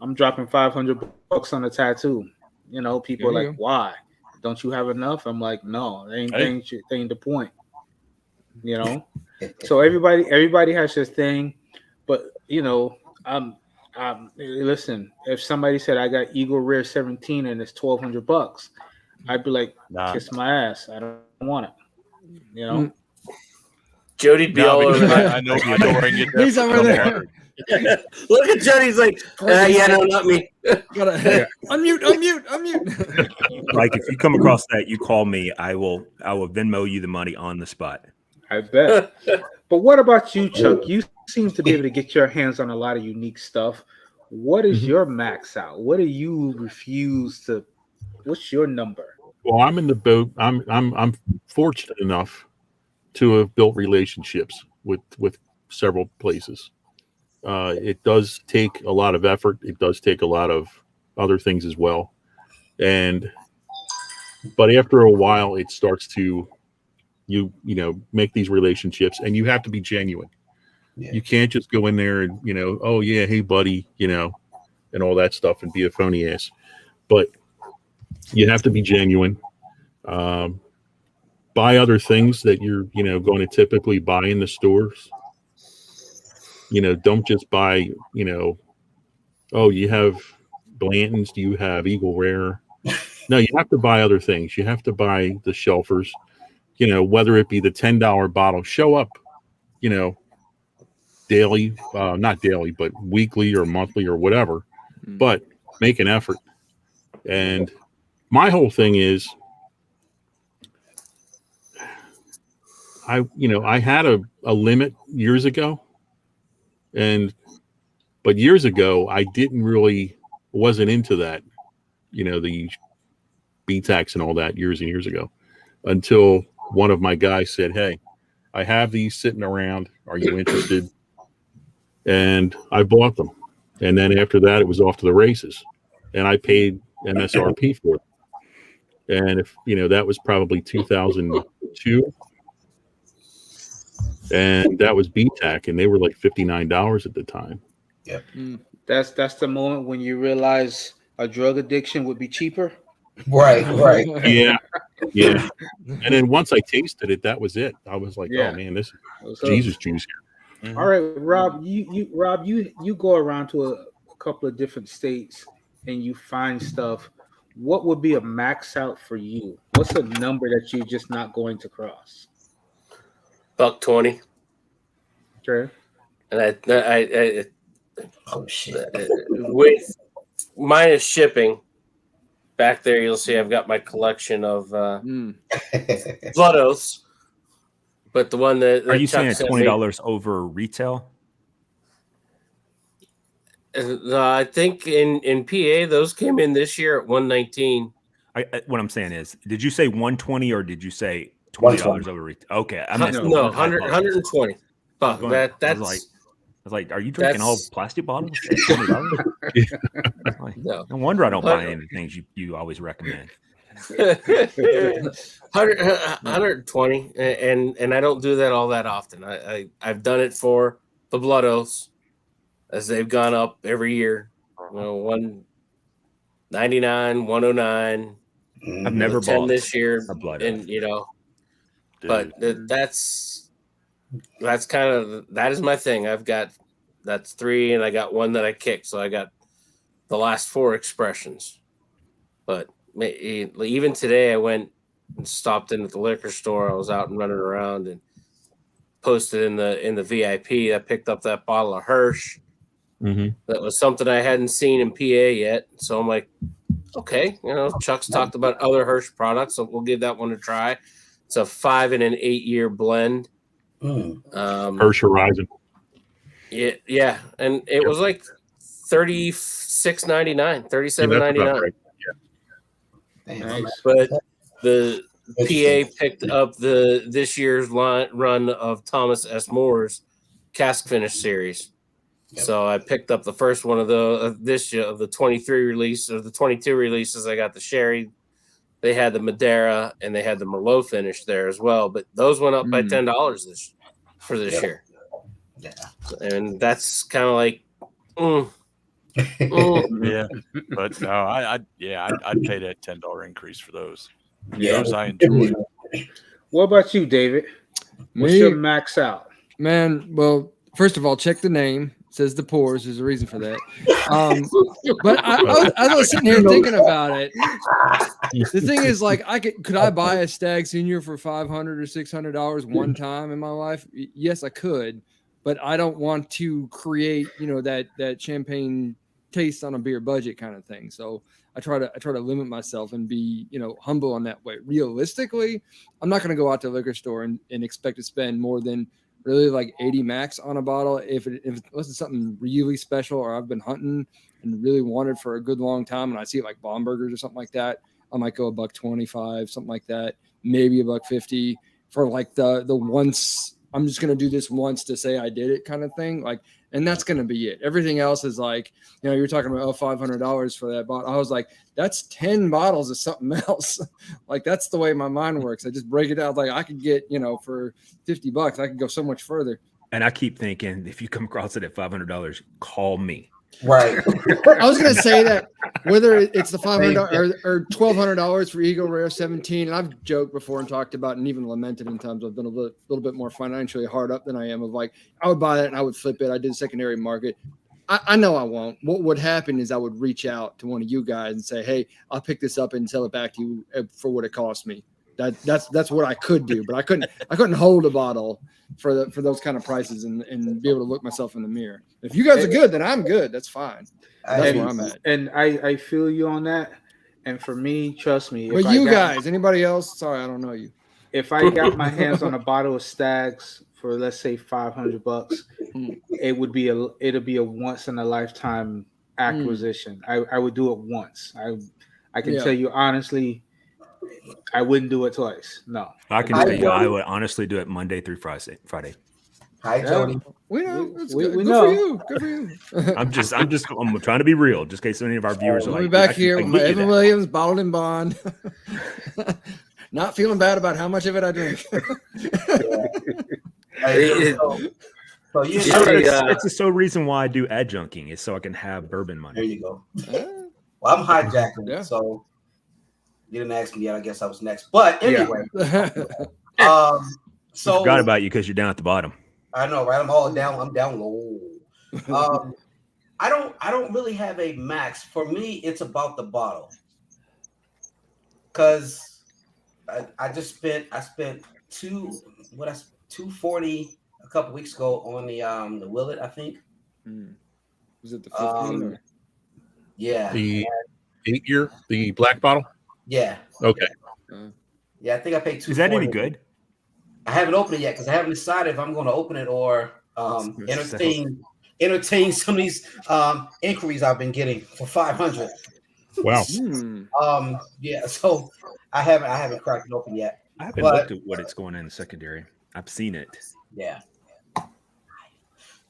[SPEAKER 5] I'm dropping $500 on a tattoo. People are like, why? Don't you have enough? I'm like, no, that ain't the point. So everybody has their thing, but listen, if somebody said I got Eagle Rare 17 and it's $1,200, I'd be like, kiss my ass. I don't want it.
[SPEAKER 8] Jody'd be all over that.
[SPEAKER 7] I know where I get that.
[SPEAKER 3] He's over there.
[SPEAKER 8] Look at Jody's like, no, not me.
[SPEAKER 3] Gotta unmute.
[SPEAKER 2] Like if you come across that, you call me. I will Venmo you the money on the spot.
[SPEAKER 5] I bet. But what about you, Chuck? You seem to be able to get your hands on a lot of unique stuff. What is your max out? What do you refuse to? What's your number?
[SPEAKER 6] Well, I'm in the boat. I'm fortunate enough to have built relationships with several places. It does take a lot of effort. It does take a lot of other things as well. But after a while, it starts to, make these relationships, and you have to be genuine. Yeah. You can't just go in there and, oh yeah, hey buddy, and all that stuff and be a phony ass. But you have to be genuine. Buy other things that you're, going to typically buy in the stores. Don't just buy, oh, you have Blanton's, do you have Eagle Rare? No, you have to buy other things. You have to buy the shelfers. whether it be the $10 bottle, show up, daily, not daily, but weekly or monthly or whatever, but make an effort. And my whole thing is, I had a limit years ago, but years ago I wasn't into that, the B-tax and all that years and years ago, until one of my guys said, "Hey, I have these sitting around. Are you interested?" And I bought them. And then after that, it was off to the races. And I paid MSRP for it. And that was probably 2002. And that was BTAC, and they were like $59 at the time.
[SPEAKER 4] Yep.
[SPEAKER 5] That's the moment when you realize a drug addiction would be cheaper.
[SPEAKER 4] Right.
[SPEAKER 6] Yeah. And then once I tasted it, that was it. I was like, oh man, this is Jesus juice here.
[SPEAKER 5] Mm-hmm. All right, Rob, you go around to a couple of different states and you find stuff. What would be a max out for you? What's a number that you're just not going to cross?
[SPEAKER 8] $120.
[SPEAKER 5] Okay.
[SPEAKER 8] And I
[SPEAKER 4] Oh shit.
[SPEAKER 8] with minus shipping, back there you'll see I've got my collection of blood oaths. But the one that
[SPEAKER 2] are you
[SPEAKER 8] Chuck
[SPEAKER 2] saying $20 over retail?
[SPEAKER 8] I think in PA those came in this year at $119.
[SPEAKER 2] What I'm saying is, did you say 120 or did you say $20 over retail? Okay, I missed
[SPEAKER 8] no, 120. Fuck, that's.
[SPEAKER 2] I was like, are you drinking all plastic bottles at $20? No wonder I don't buy any of the things you always recommend.
[SPEAKER 8] 120, and I don't do that all that often. I've done it for the blood oaths as they've gone up every year. 199, 109.
[SPEAKER 2] I've never bought
[SPEAKER 8] this year,
[SPEAKER 2] a blood
[SPEAKER 8] and
[SPEAKER 2] oath.
[SPEAKER 8] but that's kind of that is my thing. That's 3, and I got one that I kicked, so I got the last 4 expressions. But even today, I went and stopped in at the liquor store. I was out and running around and posted in the VIP. I picked up that bottle of Hirsch.
[SPEAKER 6] Mm-hmm.
[SPEAKER 8] That was something I hadn't seen in PA yet. So I'm like, okay, Chuck's talked about other Hirsch products, so we'll give that one a try. It's a 5 and an 8-year blend.
[SPEAKER 6] Hirsch Horizon.
[SPEAKER 8] Yeah, and it was like $36.99, $37.99.
[SPEAKER 6] Right.
[SPEAKER 5] Nice.
[SPEAKER 8] But the PA picked up this year's run of Thomas S. Moore's cask finish series. Yep. So I picked up the first one of this year of the 23 release or the 22 releases. I got the sherry. They had the Madeira and they had the Merlot finish there as well. But those went up by $10 this year.
[SPEAKER 4] Yeah,
[SPEAKER 8] and that's kind of like,
[SPEAKER 7] yeah. But no, I'd pay that $10 increase for those.
[SPEAKER 4] Yeah,
[SPEAKER 7] those I enjoy.
[SPEAKER 5] What about you, David? What's your max out?
[SPEAKER 3] Man, well, first of all, check the name. It says the Pours. There's a reason for that. But I was sitting here thinking about it. The thing is, like, could I buy a Stag Senior for $500 or $600 one time in my life? Yes, I could, but I don't want to create, that champagne taste on a beer budget kind of thing. So I try to limit myself and be, humble on that way. Realistically, I'm not going to go out to a liquor store and expect to spend more than really like 80 max on a bottle. If it wasn't something really special, or I've been hunting and really wanted for a good long time, and I see it like Baumburgers or something like that, I might go $125, something like that, maybe $150 for like the once. I'm just going to do this once to say I did it kind of thing. Like, and that's going to be it. Everything else is like, you're talking about $500 for that bottle. I was like, that's 10 bottles of something else. Like, that's the way my mind works. I just break it out. Like, I could get, for $50, I could go so much further.
[SPEAKER 2] And I keep thinking, if you come across it at $500, call me.
[SPEAKER 4] Right.
[SPEAKER 3] I was going to say that whether it's the $500 or $1,200 for Eagle Rare 17, and I've joked before and talked about and even lamented in times I've been a little bit more financially hard up than I am, of like, I would buy that and I would flip it. I did secondary market. I know I won't. What would happen is I would reach out to one of you guys and say, hey, I'll pick this up and sell it back to you for what it cost me. That's what I could do, but I couldn't hold a bottle for those kind of prices and be able to look myself in the mirror. If you guys are good, then I'm good. That's fine. That's where I'm at.
[SPEAKER 5] And I feel you on that. And for me, trust me.
[SPEAKER 3] But you guys, anybody else? Sorry, I don't know you.
[SPEAKER 5] If I got my hands on a bottle of Stags for let's say $500, it'll be a once in a lifetime acquisition. I would do it once. I can tell you honestly, I wouldn't do it twice. No.
[SPEAKER 2] I can tell you, I would honestly do it Monday through Friday.
[SPEAKER 4] Hi, Jody.
[SPEAKER 3] We know.
[SPEAKER 5] We
[SPEAKER 3] good
[SPEAKER 5] know.
[SPEAKER 3] for you. Good for you.
[SPEAKER 2] I'm trying to be real, just in case any of our viewers are
[SPEAKER 3] I'll
[SPEAKER 2] like,
[SPEAKER 3] be back here
[SPEAKER 2] I
[SPEAKER 3] with my
[SPEAKER 2] get you
[SPEAKER 3] Evan
[SPEAKER 2] that.
[SPEAKER 3] Williams bottled in bond. Not feeling bad about how much of it I drink.
[SPEAKER 4] So you
[SPEAKER 2] It's the sole reason why I do adjuncting is so I can have bourbon money.
[SPEAKER 4] there you go. Well, I'm hijacking,
[SPEAKER 3] Yeah.
[SPEAKER 4] so you didn't ask me yet. I guess I was next. But anyway,
[SPEAKER 2] I
[SPEAKER 4] so
[SPEAKER 2] forgot about you because you're down at the bottom.
[SPEAKER 4] I know, right? I'm down low. I don't really have a max. For me, it's about the bottle. Cause I spent $240 a couple weeks ago on the Willet, I think.
[SPEAKER 3] Was it the 15 or?
[SPEAKER 4] Yeah.
[SPEAKER 6] The 8-year, the black bottle.
[SPEAKER 4] Yeah.
[SPEAKER 6] Okay.
[SPEAKER 4] Yeah, I think I paid $240.
[SPEAKER 2] Is that any good?
[SPEAKER 4] I haven't opened it yet because I haven't decided if I'm going to open it or entertain some of these inquiries I've been getting for $500.
[SPEAKER 6] Wow.
[SPEAKER 4] Yeah, so I haven't cracked it open yet.
[SPEAKER 2] I haven't looked at what it's going in the secondary. I've seen it.
[SPEAKER 4] Yeah.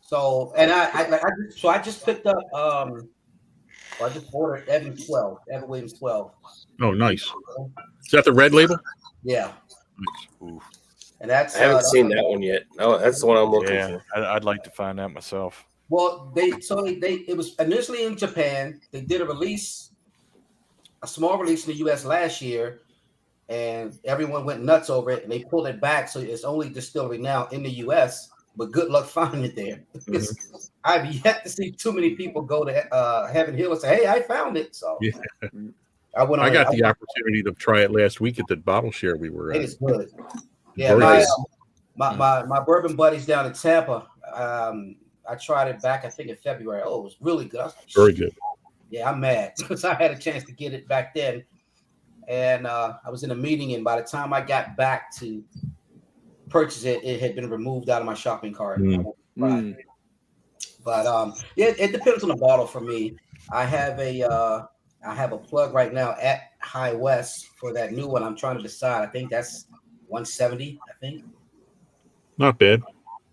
[SPEAKER 4] So and I just picked up I just ordered Evan Williams 12.
[SPEAKER 6] Oh, nice. Is that the red label?
[SPEAKER 4] Yeah.
[SPEAKER 7] Ooh.
[SPEAKER 4] And that's
[SPEAKER 8] I haven't seen that one yet. Oh, that's the one I'm looking
[SPEAKER 7] Yeah,
[SPEAKER 8] for.
[SPEAKER 7] I'd like to find that myself.
[SPEAKER 4] well, it was initially in Japan. They did a small release in the US last year, and everyone went nuts over it, and they pulled it back. So it's only distillery now in the US, but good luck finding it there. Because I've yet to see too many people go to Heaven Hill and say, "Hey, I found it." So
[SPEAKER 6] Yeah.
[SPEAKER 4] I
[SPEAKER 6] got the opportunity to try it last week at the bottle share we were
[SPEAKER 4] It
[SPEAKER 6] at.
[SPEAKER 4] is good. Yeah,
[SPEAKER 6] Very
[SPEAKER 4] my bourbon buddies down in Tampa. I tried it back, I think, in February. Oh, it was really good. I was like,
[SPEAKER 6] Very good.
[SPEAKER 4] Yeah, I'm mad because I had a chance to get it back then, and I was in a meeting, and by the time I got back to purchase it, it had been removed out of my shopping cart. But yeah, it depends on the bottle for me. I have a plug right now at High West for that new one. I'm trying to decide. I think that's 170. I think
[SPEAKER 6] Not bad.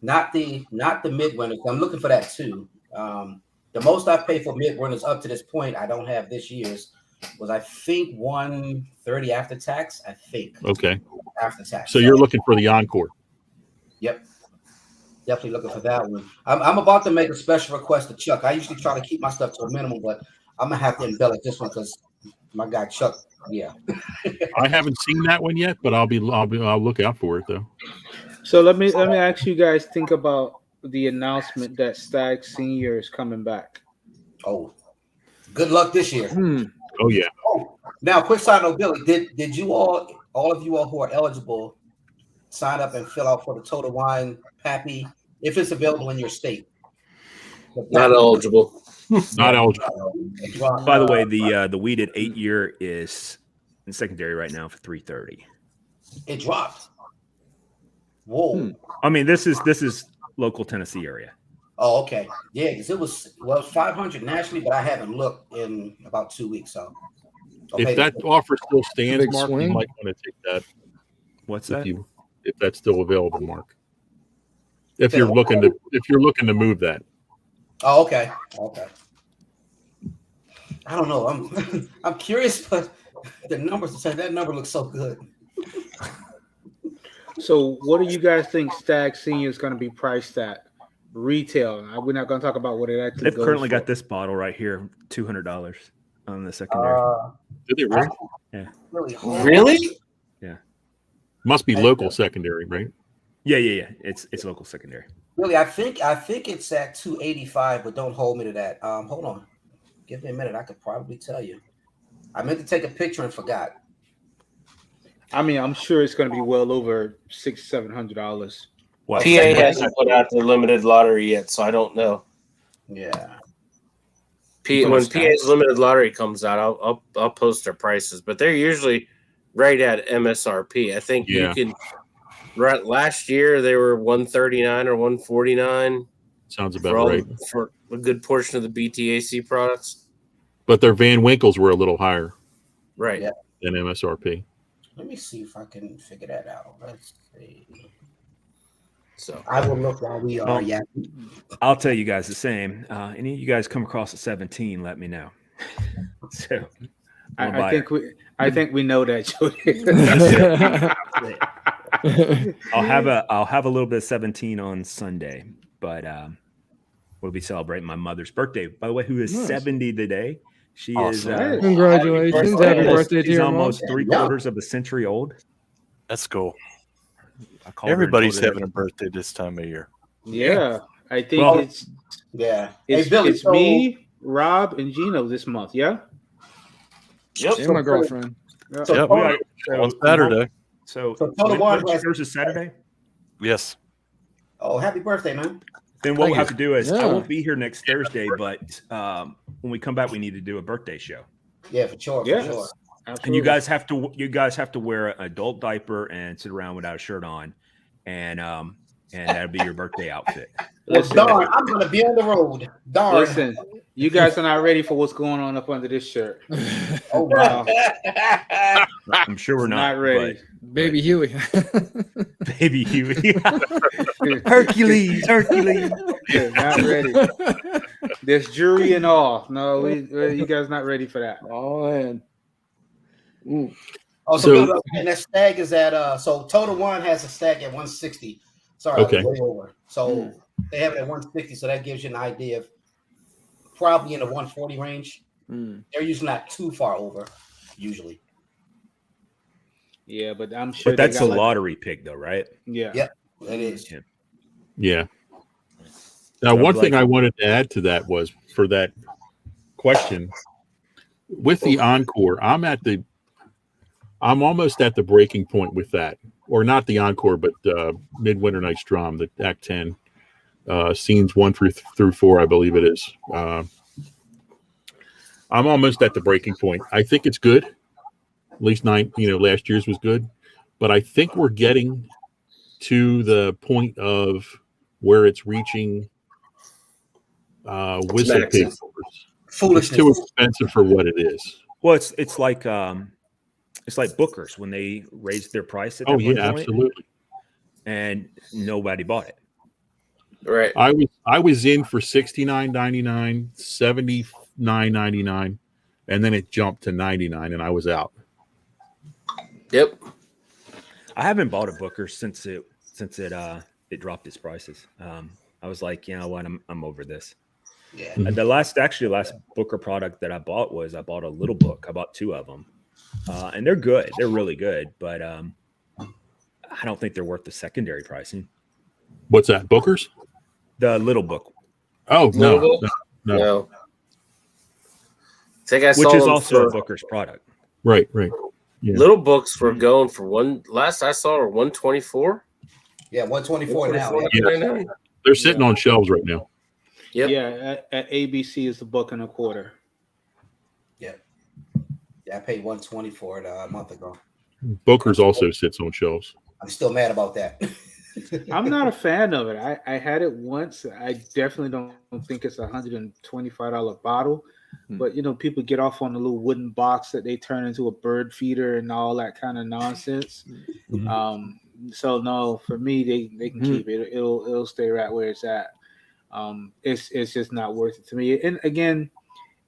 [SPEAKER 4] not the midwinters. I'm looking for that too. The most I've paid for midwinters up to this point, I don't have this year's, was I think 130 after tax. I think
[SPEAKER 6] Okay.
[SPEAKER 4] after tax.
[SPEAKER 6] So you're looking for the Encore.
[SPEAKER 4] Yep. Definitely looking for that one. I'm about to make a special request to Chuck. I usually try to keep my stuff to a minimum, but I'm gonna have to embellish this one because my guy Chuck. Yeah.
[SPEAKER 6] I haven't seen that one yet, but I'll look out for it though.
[SPEAKER 5] So let me ask you guys, think about the announcement that Stag Senior is coming back.
[SPEAKER 4] Oh, good luck this year.
[SPEAKER 6] Oh yeah.
[SPEAKER 4] Oh, now quick side note, Billy. Did you all of you all who are eligible sign up and fill out for the Total Wine Pappy if it's available in your state?
[SPEAKER 8] Not eligible.
[SPEAKER 6] Not eligible.
[SPEAKER 2] By the way, the weeded 8-year is in secondary right now for $330.
[SPEAKER 4] It dropped. Whoa.
[SPEAKER 2] I mean, this is local Tennessee area.
[SPEAKER 4] Oh, okay. Yeah, because it was 500 nationally, but I haven't looked in about 2 weeks. So
[SPEAKER 6] If that offer still stands,
[SPEAKER 3] Big
[SPEAKER 6] Mark, you
[SPEAKER 3] swing.
[SPEAKER 6] might want to take that.
[SPEAKER 2] What's that?
[SPEAKER 6] If that's still available, Mark. If you're looking to move that.
[SPEAKER 4] Oh, okay. Okay. I don't know. I'm curious, but the numbers say that number looks so good.
[SPEAKER 5] So what do you guys think Stag Senior is going to be priced at retail? We're not going to talk about what it actually
[SPEAKER 2] They've
[SPEAKER 5] goes
[SPEAKER 2] currently
[SPEAKER 5] for.
[SPEAKER 2] got this bottle right here, $200 on the secondary.
[SPEAKER 6] Did they really?
[SPEAKER 2] Yeah.
[SPEAKER 8] Really?
[SPEAKER 2] Yeah.
[SPEAKER 6] Must be local secondary, right?
[SPEAKER 2] Yeah. It's local secondary.
[SPEAKER 4] Really, I think it's at 285, but don't hold me to that. Hold on. Give me a minute. I could probably tell you. I meant to take a picture and forgot.
[SPEAKER 5] I mean, I'm sure it's going to be well over $600-700.
[SPEAKER 2] What?
[SPEAKER 8] PA hasn't put out their limited lottery yet, so I don't know.
[SPEAKER 4] Yeah.
[SPEAKER 8] When PA's limited lottery comes out, I'll post their prices, but they're usually right at MSRP. I think you can. Right, last year they were $139 or $149.
[SPEAKER 6] Sounds about right
[SPEAKER 8] for a good portion of the BTAC products.
[SPEAKER 6] But their Van Winkles were a little higher,
[SPEAKER 8] right,
[SPEAKER 6] than MSRP.
[SPEAKER 4] Let me see if I can figure that out. Let's see.
[SPEAKER 8] So
[SPEAKER 4] I will look while we are. Yeah.
[SPEAKER 2] I'll tell you guys the same. Any of you guys come across a 17, let me know. So
[SPEAKER 5] I think we know that, Jody.
[SPEAKER 2] I'll have a little bit of 17 on Sunday, but we'll be celebrating my mother's birthday. By the way, who is 70 today? She is.
[SPEAKER 3] Congratulations! Happy birthday to
[SPEAKER 2] she's
[SPEAKER 3] your
[SPEAKER 2] almost
[SPEAKER 3] mom.
[SPEAKER 2] 3/4 of a century old.
[SPEAKER 7] That's cool.
[SPEAKER 2] I
[SPEAKER 7] Everybody's having a birthday this time of year.
[SPEAKER 5] Yeah, I think it's
[SPEAKER 4] Billy,
[SPEAKER 5] it's me, Rob, and Gino this month. Yeah.
[SPEAKER 8] Yep.
[SPEAKER 3] And my girlfriend.
[SPEAKER 7] Yep. On Saturday.
[SPEAKER 2] So
[SPEAKER 4] Total One has
[SPEAKER 2] yours is Saturday.
[SPEAKER 7] Yes.
[SPEAKER 4] Oh, happy birthday, man!
[SPEAKER 2] Then what we'll have to do is I won't be here next Thursday, but when we come back, we need to do a birthday show.
[SPEAKER 4] Yeah, for sure.
[SPEAKER 5] Yes.
[SPEAKER 4] For sure.
[SPEAKER 5] Absolutely.
[SPEAKER 2] And you guys have to wear an adult diaper and sit around without a shirt on, and that'll be your birthday outfit.
[SPEAKER 5] Listen,
[SPEAKER 4] darn, I'm gonna be on the road. Darn.
[SPEAKER 5] Listen, you guys are not ready for what's going on up under this shirt.
[SPEAKER 4] Oh wow.
[SPEAKER 2] I'm sure we're not
[SPEAKER 5] ready.
[SPEAKER 3] Baby Huey.
[SPEAKER 2] Baby Huey. Hercules.
[SPEAKER 5] Yeah, not ready. There's jury and all. No, you guys not ready for that.
[SPEAKER 3] Oh man.
[SPEAKER 4] Oh, so and that stag is at so Total One has a stag at 160. Sorry,
[SPEAKER 6] Okay.
[SPEAKER 4] I was way over. So they have it at 160, so that gives you an idea of probably in the 140 range. They're usually not too far over, usually.
[SPEAKER 5] Yeah, but I'm sure.
[SPEAKER 2] But that's a lottery pick, though, right?
[SPEAKER 5] Yeah.
[SPEAKER 4] Yep, it is.
[SPEAKER 6] Yeah. Now, one thing I wanted to add to that was for that question with the Encore, I'm almost at the breaking point with that, or not the Encore, but Midwinter Night's Drum, the Act 10 scenes 1 through 4, I believe it is. I'm almost at the breaking point. I think it's good. At least last year's was good, but I think we're getting to the point of where it's reaching whistle pig. It's too expensive for what it is.
[SPEAKER 2] Well, it's like Booker's when they raised their price at that point,
[SPEAKER 6] absolutely.
[SPEAKER 2] And nobody bought it.
[SPEAKER 8] Right.
[SPEAKER 6] I was in for $69.99, $79.99, and then it jumped to $99, and I was out.
[SPEAKER 8] Yep.
[SPEAKER 2] I haven't bought a Booker since it dropped its prices. I was like, you know what, I'm over this.
[SPEAKER 4] Yeah.
[SPEAKER 2] The last Booker product that I bought a little book. I bought 2 of them, and they're good. They're really good, but I don't think they're worth the secondary pricing.
[SPEAKER 6] What's that? Booker's?
[SPEAKER 2] The little book.
[SPEAKER 6] Oh no.
[SPEAKER 8] I think I saw
[SPEAKER 2] which is
[SPEAKER 8] them
[SPEAKER 2] also a Booker's product.
[SPEAKER 6] Right. Yeah.
[SPEAKER 8] Little books were going for last I saw were 124.
[SPEAKER 4] Yeah, 124 now.
[SPEAKER 8] Yeah.
[SPEAKER 6] They're sitting on shelves right now.
[SPEAKER 8] Yep.
[SPEAKER 5] Yeah, at ABC is $1.25.
[SPEAKER 4] Yeah, I paid 120 for it a month ago.
[SPEAKER 6] Booker's also sits on shelves.
[SPEAKER 4] I'm still mad about that.
[SPEAKER 5] I'm not a fan of it. I had it once. I definitely don't think it's $125 bottle. But people get off on the little wooden box that they turn into a bird feeder and all that kind of nonsense. So no, for me, they can keep it. It'll stay right where it's at. It's just not worth it to me. And again,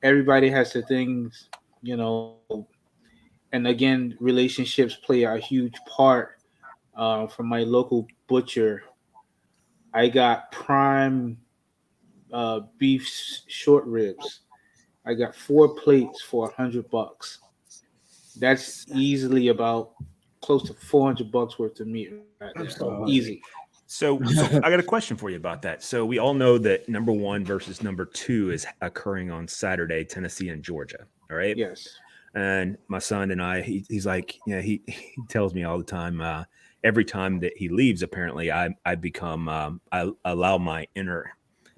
[SPEAKER 5] everybody has their things, and again, relationships play a huge part. From my local butcher, I got prime beef short ribs. I got 4 plates for $100. That's easily about close to $400 worth of meat right there. Easy.
[SPEAKER 2] So I got a question for you about that. So we all know that number 1 versus number 2 is occurring on Saturday, Tennessee and Georgia. All right.
[SPEAKER 5] Yes.
[SPEAKER 2] And my son and I, he's like, he tells me all the time, every time that he leaves, apparently I become, I allow my inner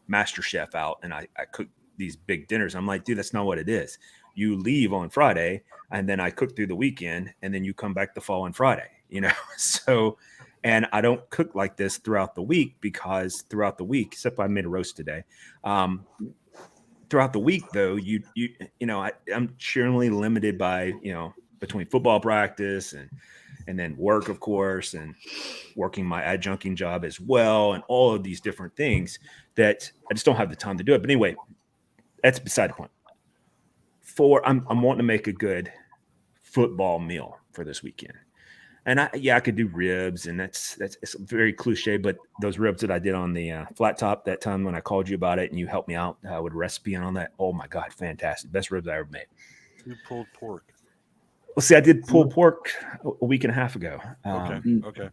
[SPEAKER 2] master chef out and I cook these big dinners. I'm like, dude, that's not what it is. You leave on Friday and then I cook through the weekend and then you come back the following Friday, So, and I don't cook like this throughout the week because throughout the week, except I made a roast today. Throughout the week though, I'm generally limited by, between football practice and then work, of course, and working my adjuncting job as well. And all of these different things that I just don't have the time to do it. But anyway, that's beside the point. I'm wanting to make a good football meal for this weekend. And I could do ribs, and it's very cliche, but those ribs that I did on the flat top that time when I called you about it and you helped me out with a recipe and on that, oh my God, fantastic. Best ribs I ever made.
[SPEAKER 7] You pulled pork.
[SPEAKER 2] Well, see, I did pulled pork a week and a half ago.
[SPEAKER 7] Okay.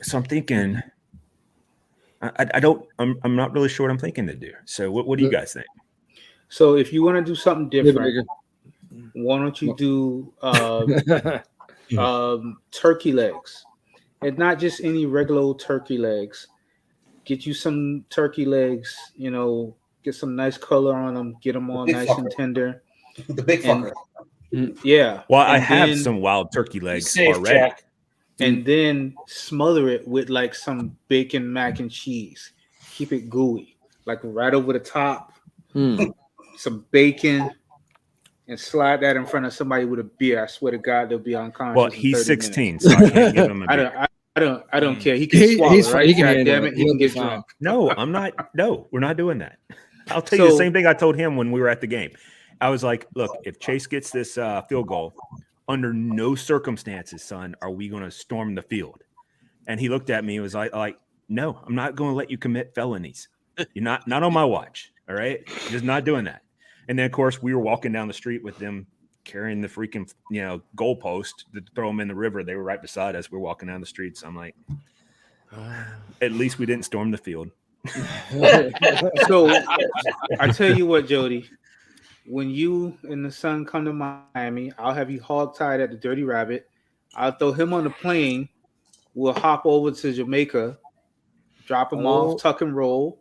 [SPEAKER 2] So I'm thinking, I'm not really sure what I'm thinking to do. So what do you guys think?
[SPEAKER 5] So if you want to do something different, why don't you do turkey legs, and not just any regular old turkey legs. Get you some turkey legs, get some nice color on them, get them all nice and tender.
[SPEAKER 4] The big fucker.
[SPEAKER 5] Yeah.
[SPEAKER 2] Well, I have some wild turkey legs already.
[SPEAKER 8] Jack.
[SPEAKER 5] And then smother it with like some bacon mac and cheese. Keep it gooey, like right over the top. Some bacon. And slide that in front of somebody with a beer. I swear to God, they'll be unconscious.
[SPEAKER 2] Well, he's 16, so I can't give him a beer.
[SPEAKER 5] I don't care. He can swallow, right?
[SPEAKER 3] He can
[SPEAKER 5] God damn it, he can get
[SPEAKER 3] fine.
[SPEAKER 5] drunk.
[SPEAKER 2] No, I'm not. No, we're not doing that. I'll tell you the same thing I told him when we were at the game. I was like, look, if Chase gets this field goal, under no circumstances, son, are we going to storm the field. And he looked at me and was like, no, I'm not going to let you commit felonies. You're not on my watch. All right. Just not doing that. And then, of course, we were walking down the street with them carrying the freaking, goalpost to throw them in the river. They were right beside us. We're walking down the street. So I'm like, at least we didn't storm the field.
[SPEAKER 5] So I tell you what, Jody, when you and the son come to Miami, I'll have you hog-tied at the Dirty Rabbit. I'll throw him on the plane. We'll hop over to Jamaica, drop him off, tuck and roll.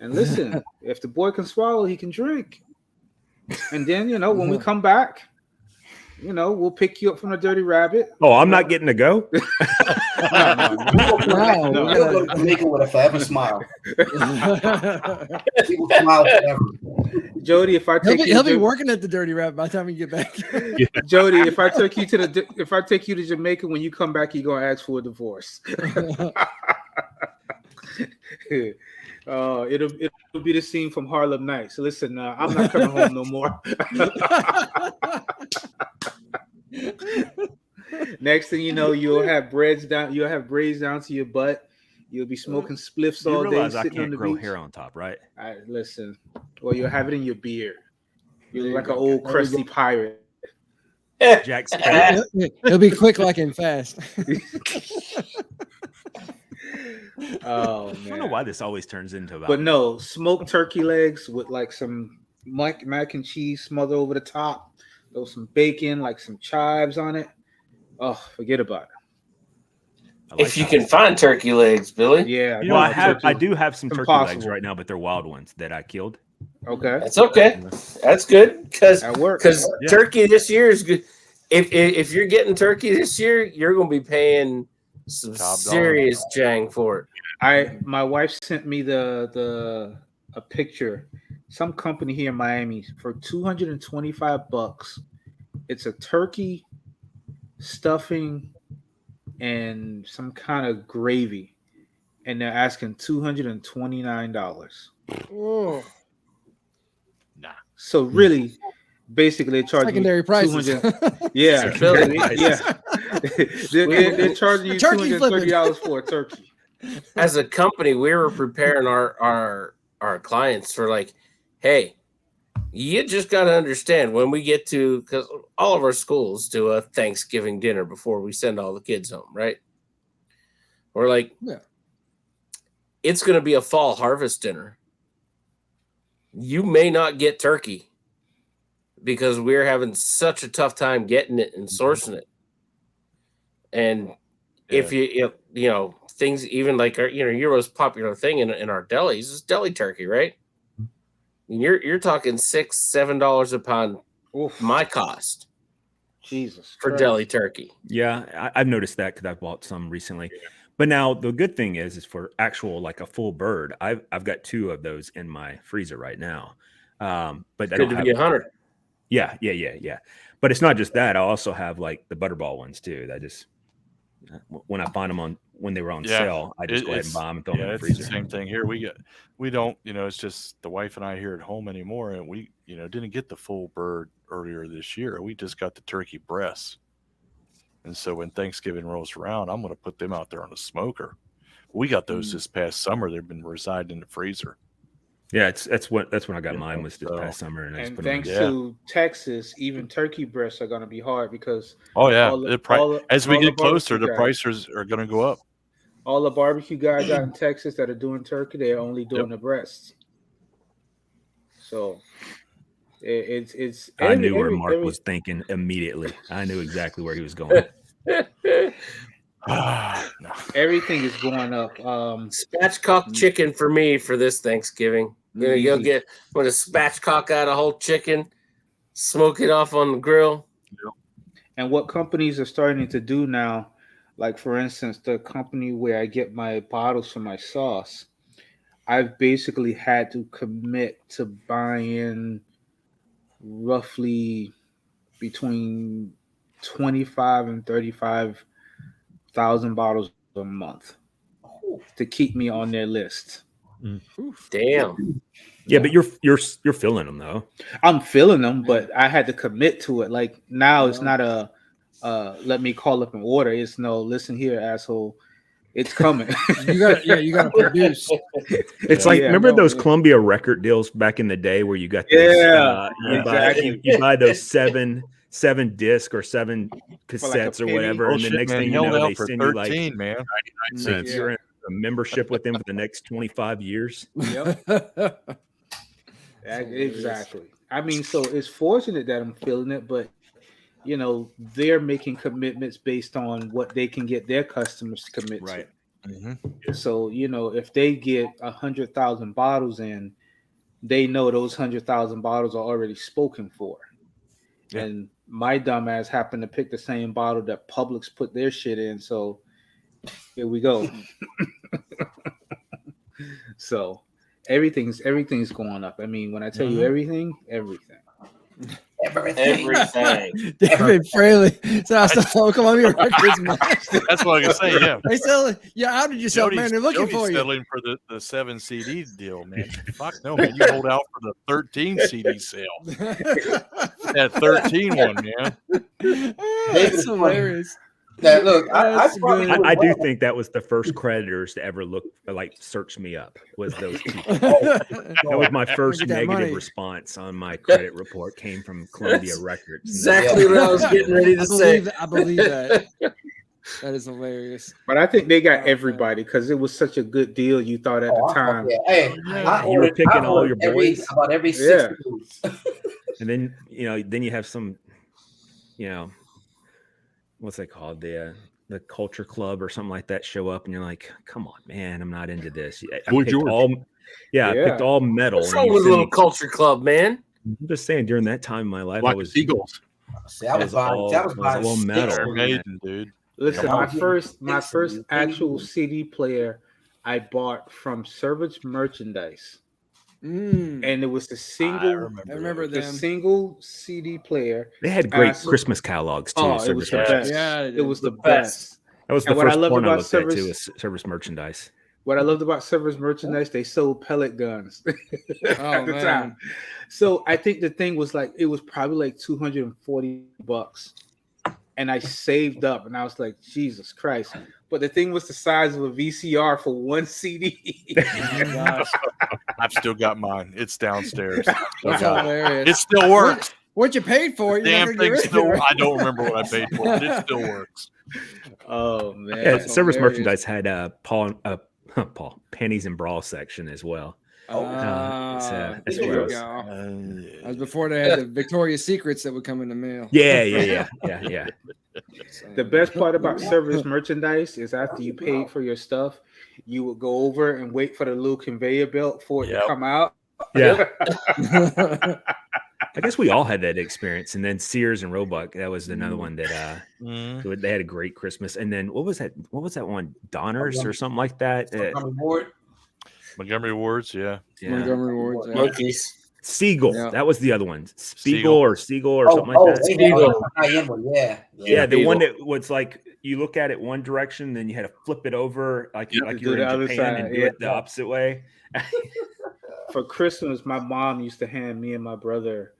[SPEAKER 5] And listen, if the boy can swallow, he can drink. And then, when we come back, we'll pick you up from the Dirty Rabbit.
[SPEAKER 2] Oh, I'm not getting to go?
[SPEAKER 4] No. You'll go to Jamaica with a forever smile. He will smile forever.
[SPEAKER 5] Jody, if I take
[SPEAKER 3] he'll be working at the Dirty Rabbit by the time we get back.
[SPEAKER 5] Jody, if I take you to Jamaica, when you come back, you're gonna ask for a divorce. It'll be the scene from Harlem Nights. So listen, I'm not coming home no more. Next thing you know, you'll have braids down to your butt. You'll be smoking spliffs all day.
[SPEAKER 2] I can't grow hair on top, right?
[SPEAKER 5] Listen. Well, you'll have it in your beard. You're like an old crusty pirate.
[SPEAKER 2] Jack's
[SPEAKER 3] It'll be quick like and fast.
[SPEAKER 5] Oh man.
[SPEAKER 2] I don't know why this always turns into about.
[SPEAKER 5] But no, smoked turkey legs with like some mac and cheese smothered over the top. Throw some bacon, like some chives on it. Oh, forget about it.
[SPEAKER 8] If you can find turkey legs, Billy.
[SPEAKER 5] Yeah.
[SPEAKER 2] Well, I do have some turkey legs right now, but they're wild ones that I killed.
[SPEAKER 5] Okay.
[SPEAKER 8] That's okay. That's good because
[SPEAKER 2] Yeah.
[SPEAKER 8] turkey this year is good. If you're getting turkey this year, you're going to be paying some serious jang for it.
[SPEAKER 5] My wife sent me a picture. Some company here in Miami for $225. It's a turkey, stuffing, and some kind of gravy, and they're asking $229.
[SPEAKER 3] Oh.
[SPEAKER 7] Nah.
[SPEAKER 5] So really, basically, they're charging
[SPEAKER 3] Secondary prices.
[SPEAKER 5] Yeah,
[SPEAKER 8] Secondary
[SPEAKER 5] yeah. they're charging you $230 for a turkey.
[SPEAKER 8] As a company, we were preparing our clients for like, hey, you just got to understand when we get to, because all of our schools do a Thanksgiving dinner before we send all the kids home, right? We're like,
[SPEAKER 3] yeah,
[SPEAKER 8] it's going to be a fall harvest dinner. You may not get turkey because we're having such a tough time getting it and sourcing it. And if you know things, even like our, your most popular thing in our delis is deli turkey, right? You're talking $6-7 a pound.
[SPEAKER 5] Oof.
[SPEAKER 8] My cost.
[SPEAKER 5] Jesus
[SPEAKER 8] for
[SPEAKER 5] Christ.
[SPEAKER 8] deli turkey.
[SPEAKER 2] Yeah, I've noticed that because I've bought some recently. But now the good thing is for actual like a full bird, I've got 2 of those in my freezer right now. But
[SPEAKER 8] It's
[SPEAKER 2] I
[SPEAKER 8] good
[SPEAKER 2] don't
[SPEAKER 8] to be a hunter.
[SPEAKER 2] Yeah. But it's not just that. I also have like the butterball ones too. That just when I find them when they were on sale, I just go ahead and buy them and throw them in the freezer.
[SPEAKER 7] It's the same thing here. We don't, it's just the wife and I here at home anymore, and we, didn't get the full bird earlier this year. We just got the turkey breasts. And so when Thanksgiving rolls around, I'm going to put them out there on a smoker. We got those this past summer. They've been residing in the freezer.
[SPEAKER 2] Yeah, that's when I got mine was this past summer, and I just put
[SPEAKER 5] thanks to Texas, even turkey breasts are going to be hard because
[SPEAKER 7] as we get closer, the prices are going to go up.
[SPEAKER 5] All the barbecue guys out in Texas that are doing turkey, they're only doing the breasts. So it's.
[SPEAKER 2] I knew where Mark was thinking immediately. I knew exactly where he was going.
[SPEAKER 5] Everything is going up.
[SPEAKER 8] Spatchcock chicken for me for this Thanksgiving. You'll get a spatchcock out a whole chicken, smoke it off on the grill.
[SPEAKER 5] And what companies are starting to do now, like for instance, the company where I get my bottles for my sauce, I've basically had to commit to buying roughly between 25 and 35,000 bottles a month to keep me on their list.
[SPEAKER 8] Damn.
[SPEAKER 2] Yeah, but you're filling them though.
[SPEAKER 5] I'm filling them, but I had to commit to it. Like now, it's not a let me call up an order. It's no, listen here, asshole. It's coming.
[SPEAKER 3] you got to produce.
[SPEAKER 2] It's like remember those Columbia record deals back in the day where you got those,
[SPEAKER 5] exactly.
[SPEAKER 2] you buy those seven disc or 7 cassettes or whatever, and the next thing you know, they send you like
[SPEAKER 7] 99 cents.
[SPEAKER 2] You're in a membership with them for the next 25 years.
[SPEAKER 5] Yep. Exactly. I mean, so it's fortunate that I'm feeling it, but they're making commitments based on what they can get their customers to commit to.
[SPEAKER 7] Mm-hmm.
[SPEAKER 5] So, if they get 100,000 bottles in, they know those 100,000 bottles are already spoken for. Yeah. And my dumbass happened to pick the same bottle that Publix put their shit in. So here we go. So everything's going up. I mean, when I tell you everything.
[SPEAKER 3] David Fraley. So come on your records, man.
[SPEAKER 7] That's what I can say. Yeah.
[SPEAKER 3] They sell. Yeah. How did you sell? Man, they're looking for you.
[SPEAKER 7] Settling for the 7 CD deal, man. Fuck no, man. You hold out for the 13 CD sale. That 13 one, man.
[SPEAKER 3] That's hilarious.
[SPEAKER 4] Now, look,
[SPEAKER 2] I do think that was the first creditors to ever search me up. Was those people? That was my first negative response on my credit report. Came from Columbia Records.
[SPEAKER 8] Exactly what I was getting ready to say.
[SPEAKER 3] I believe that. That is hilarious.
[SPEAKER 5] But I think they got everybody because it was such a good deal. You thought at the time.
[SPEAKER 4] Hey,
[SPEAKER 2] you were picking all your boys
[SPEAKER 4] about every 6 moves.
[SPEAKER 2] And then then you have some, what's it called? The Culture Club or something like that show up, and you're like, "Come on, man, I'm not into this." I picked all metal.
[SPEAKER 8] What's wrong with a little Culture Club, man?
[SPEAKER 2] I'm just saying, during that time in my life,
[SPEAKER 6] like
[SPEAKER 2] I was
[SPEAKER 6] Eagles.
[SPEAKER 4] See, I was
[SPEAKER 2] all metal.
[SPEAKER 7] Amazing, dude.
[SPEAKER 5] Listen, my first actual CD player I bought from Service Merchandise. And it was the single.
[SPEAKER 3] I remember them.
[SPEAKER 5] The single CD player.
[SPEAKER 2] They had great Christmas catalogs too.
[SPEAKER 5] Oh, it was the best.
[SPEAKER 3] Yeah,
[SPEAKER 5] it was the best.
[SPEAKER 2] That was the first one I looked at too. Was Service Merchandise.
[SPEAKER 5] What I loved about Service Merchandise, they sold pellet guns at the
[SPEAKER 3] man.
[SPEAKER 5] time. So I think the thing was it was probably like $240, and I saved up, and I was like, Jesus Christ. But the thing was the size of a VCR for one CD.
[SPEAKER 7] I've still got mine. It's downstairs.
[SPEAKER 3] That's hilarious.
[SPEAKER 7] It still works.
[SPEAKER 3] What you paid for it?
[SPEAKER 7] Damn thing still. I don't remember what I paid for, but it still works.
[SPEAKER 5] Oh man!
[SPEAKER 2] Yeah, Service Merchandise had Paul Pennies and Brawl section as well. That's
[SPEAKER 3] there
[SPEAKER 2] where I
[SPEAKER 3] you
[SPEAKER 2] was.
[SPEAKER 3] go. That was before they had the Victoria's Secrets that would come in the mail.
[SPEAKER 2] Yeah.
[SPEAKER 5] The best part about service merchandise is after you paid for your stuff, you would go over and wait for the little conveyor belt for it to come out.
[SPEAKER 2] Yeah. I guess we all had that experience. And then Sears and Roebuck, that was another one that they had a great Christmas. And then what was that? What was that one? Donners or something like that?
[SPEAKER 7] Montgomery Wards, yeah.
[SPEAKER 3] Montgomery Wards, yeah.
[SPEAKER 8] Monkeys.
[SPEAKER 2] Siegel.
[SPEAKER 3] Yeah.
[SPEAKER 2] That was the other one.
[SPEAKER 7] Siegel
[SPEAKER 2] or something like that.
[SPEAKER 8] Siegel.
[SPEAKER 2] Yeah, the
[SPEAKER 8] Siegel.
[SPEAKER 2] one that was like you look at it one direction, then you had to flip it over like you were in Japan and do it the opposite way.
[SPEAKER 5] For Christmas, my mom used to hand me and my brother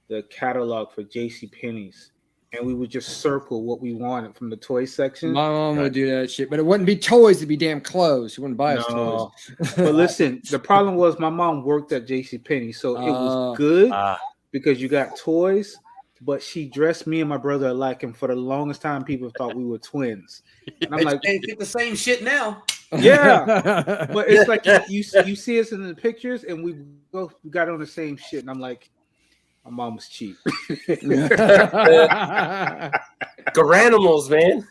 [SPEAKER 5] the catalog for JCPenney's, and we would just circle what we wanted from the toy section.
[SPEAKER 3] My mom would do that shit, but it wouldn't be toys, it'd be damn clothes. She wouldn't buy us toys.
[SPEAKER 5] But listen, the problem was my mom worked at JCPenney, so it was good because you got toys, but she dressed me and my brother alike, and for the longest time, people thought we were twins. And I'm like,
[SPEAKER 4] they get the same shit now.
[SPEAKER 5] Yeah, but it's like you see us in the pictures, and we both got on the same shit, and I'm like, my mom was cheap.
[SPEAKER 8] Garanimals, man.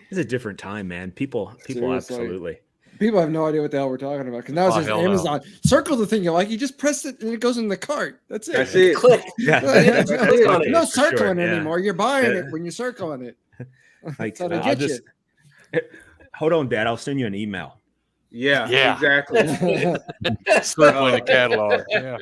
[SPEAKER 2] It's a different time, man. People
[SPEAKER 3] Seriously.
[SPEAKER 2] Absolutely.
[SPEAKER 3] People have no idea what the hell we're talking about because now it's just Amazon. Circle the thing you like, you just press it and it goes in the cart. That's it.
[SPEAKER 5] That's it.
[SPEAKER 8] Click.
[SPEAKER 2] Yeah.
[SPEAKER 3] Click on it. No
[SPEAKER 2] For sure,
[SPEAKER 3] circling
[SPEAKER 2] yeah.
[SPEAKER 3] anymore. You're buying it when you're circling it.
[SPEAKER 2] Like,
[SPEAKER 3] That's how they get you.
[SPEAKER 2] Hold on, Dad. I'll send you an email.
[SPEAKER 5] Yeah. Exactly.
[SPEAKER 7] Circling the catalog. Yeah.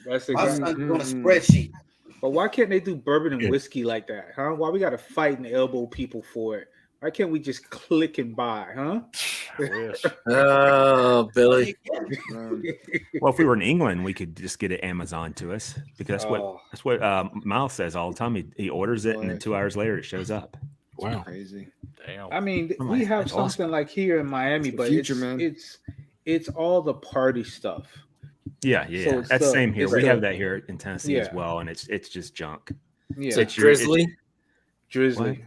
[SPEAKER 5] That's
[SPEAKER 4] My
[SPEAKER 5] exactly.
[SPEAKER 4] son's doing a spreadsheet.
[SPEAKER 5] But why can't they do bourbon and whiskey like that, huh? Why we got to fight and elbow people for it? Why can't we just click and buy, huh?
[SPEAKER 8] Oh, Billy.
[SPEAKER 2] Well, if we were in England, we could just get it Amazon to us because that's what Miles says all the time. He orders it, and then 2 hours later, it shows up.
[SPEAKER 3] Wow, crazy.
[SPEAKER 7] Damn.
[SPEAKER 5] I mean, we have something like here in Miami, but it's all the party stuff.
[SPEAKER 2] Yeah.
[SPEAKER 5] So
[SPEAKER 2] That's the same here. We
[SPEAKER 5] the-
[SPEAKER 2] have that here in Tennessee as well, and it's just junk.
[SPEAKER 5] Yeah,
[SPEAKER 8] Is it Drizzly?
[SPEAKER 5] Drizzly.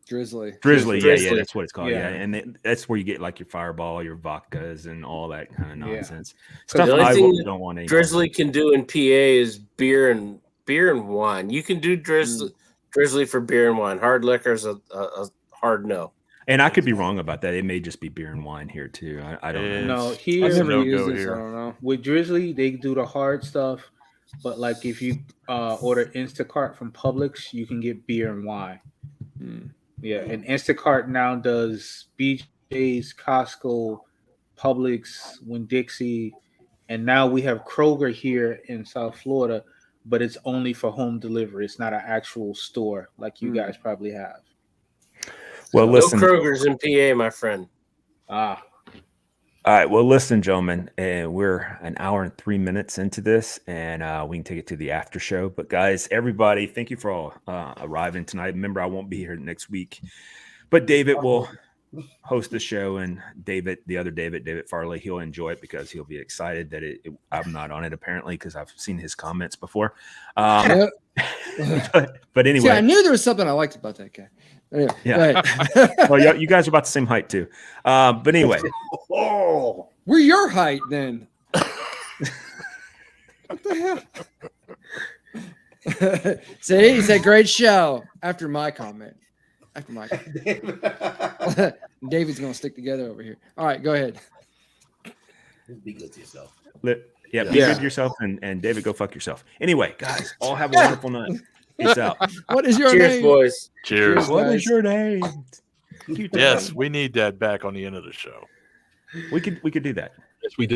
[SPEAKER 3] Drizzly.
[SPEAKER 2] Yeah, that's what it's called.
[SPEAKER 5] Yeah.
[SPEAKER 2] Yeah, and that's where you get like your Fireball, your vodkas, and all that kind of nonsense.
[SPEAKER 8] The
[SPEAKER 2] Stuff
[SPEAKER 8] only
[SPEAKER 2] I
[SPEAKER 8] thing
[SPEAKER 2] don't want anymore.
[SPEAKER 8] Drizzly can do in PA is beer and wine. You can do Drizzly for beer and wine. Hard liquor is a hard no.
[SPEAKER 2] And I could be wrong about that. It may just be beer and wine here too. I don't know.
[SPEAKER 5] No, here
[SPEAKER 3] I've never
[SPEAKER 7] no
[SPEAKER 3] used
[SPEAKER 7] go
[SPEAKER 3] it, so
[SPEAKER 7] here.
[SPEAKER 3] I don't know.
[SPEAKER 5] with Drizzly, they do the hard stuff. But like if you order Instacart from Publix, you can get beer and wine. Yeah, and Instacart now does BJ's, Costco, Publix, Winn-Dixie, and now we have Kroger here in South Florida, but it's only for home delivery. It's not an actual store like you guys probably have.
[SPEAKER 2] Well,
[SPEAKER 8] No
[SPEAKER 2] listen.
[SPEAKER 8] Kroger's in PA, my friend.
[SPEAKER 5] Ah,
[SPEAKER 2] All right. Well, listen, gentlemen, we're an hour and 3 minutes into this, and we can take it to the after show. But guys, everybody, thank you for all arriving tonight. Remember, I won't be here next week, but David will host the show, and David Farley, he'll enjoy it because he'll be excited that I'm not on it apparently because I've seen his comments before. But anyway,
[SPEAKER 3] See, I knew there was something I liked about that guy. Anyway,
[SPEAKER 2] yeah. Well, you guys are about the same height too. But anyway,
[SPEAKER 3] we're your height then. What the hell? See, he said great show after my comment. David's gonna stick together over here. All right, go ahead.
[SPEAKER 4] Be good to yourself.
[SPEAKER 2] be good to yourself, and David, go fuck yourself. Anyway, guys, all have a wonderful night. Peace out.
[SPEAKER 3] What is your
[SPEAKER 8] Cheers,
[SPEAKER 3] name?
[SPEAKER 8] boys.
[SPEAKER 7] Cheers.
[SPEAKER 2] What is your name?
[SPEAKER 7] Yes, we need that back on the end of the show.
[SPEAKER 2] We could do that.
[SPEAKER 6] Yes, we did.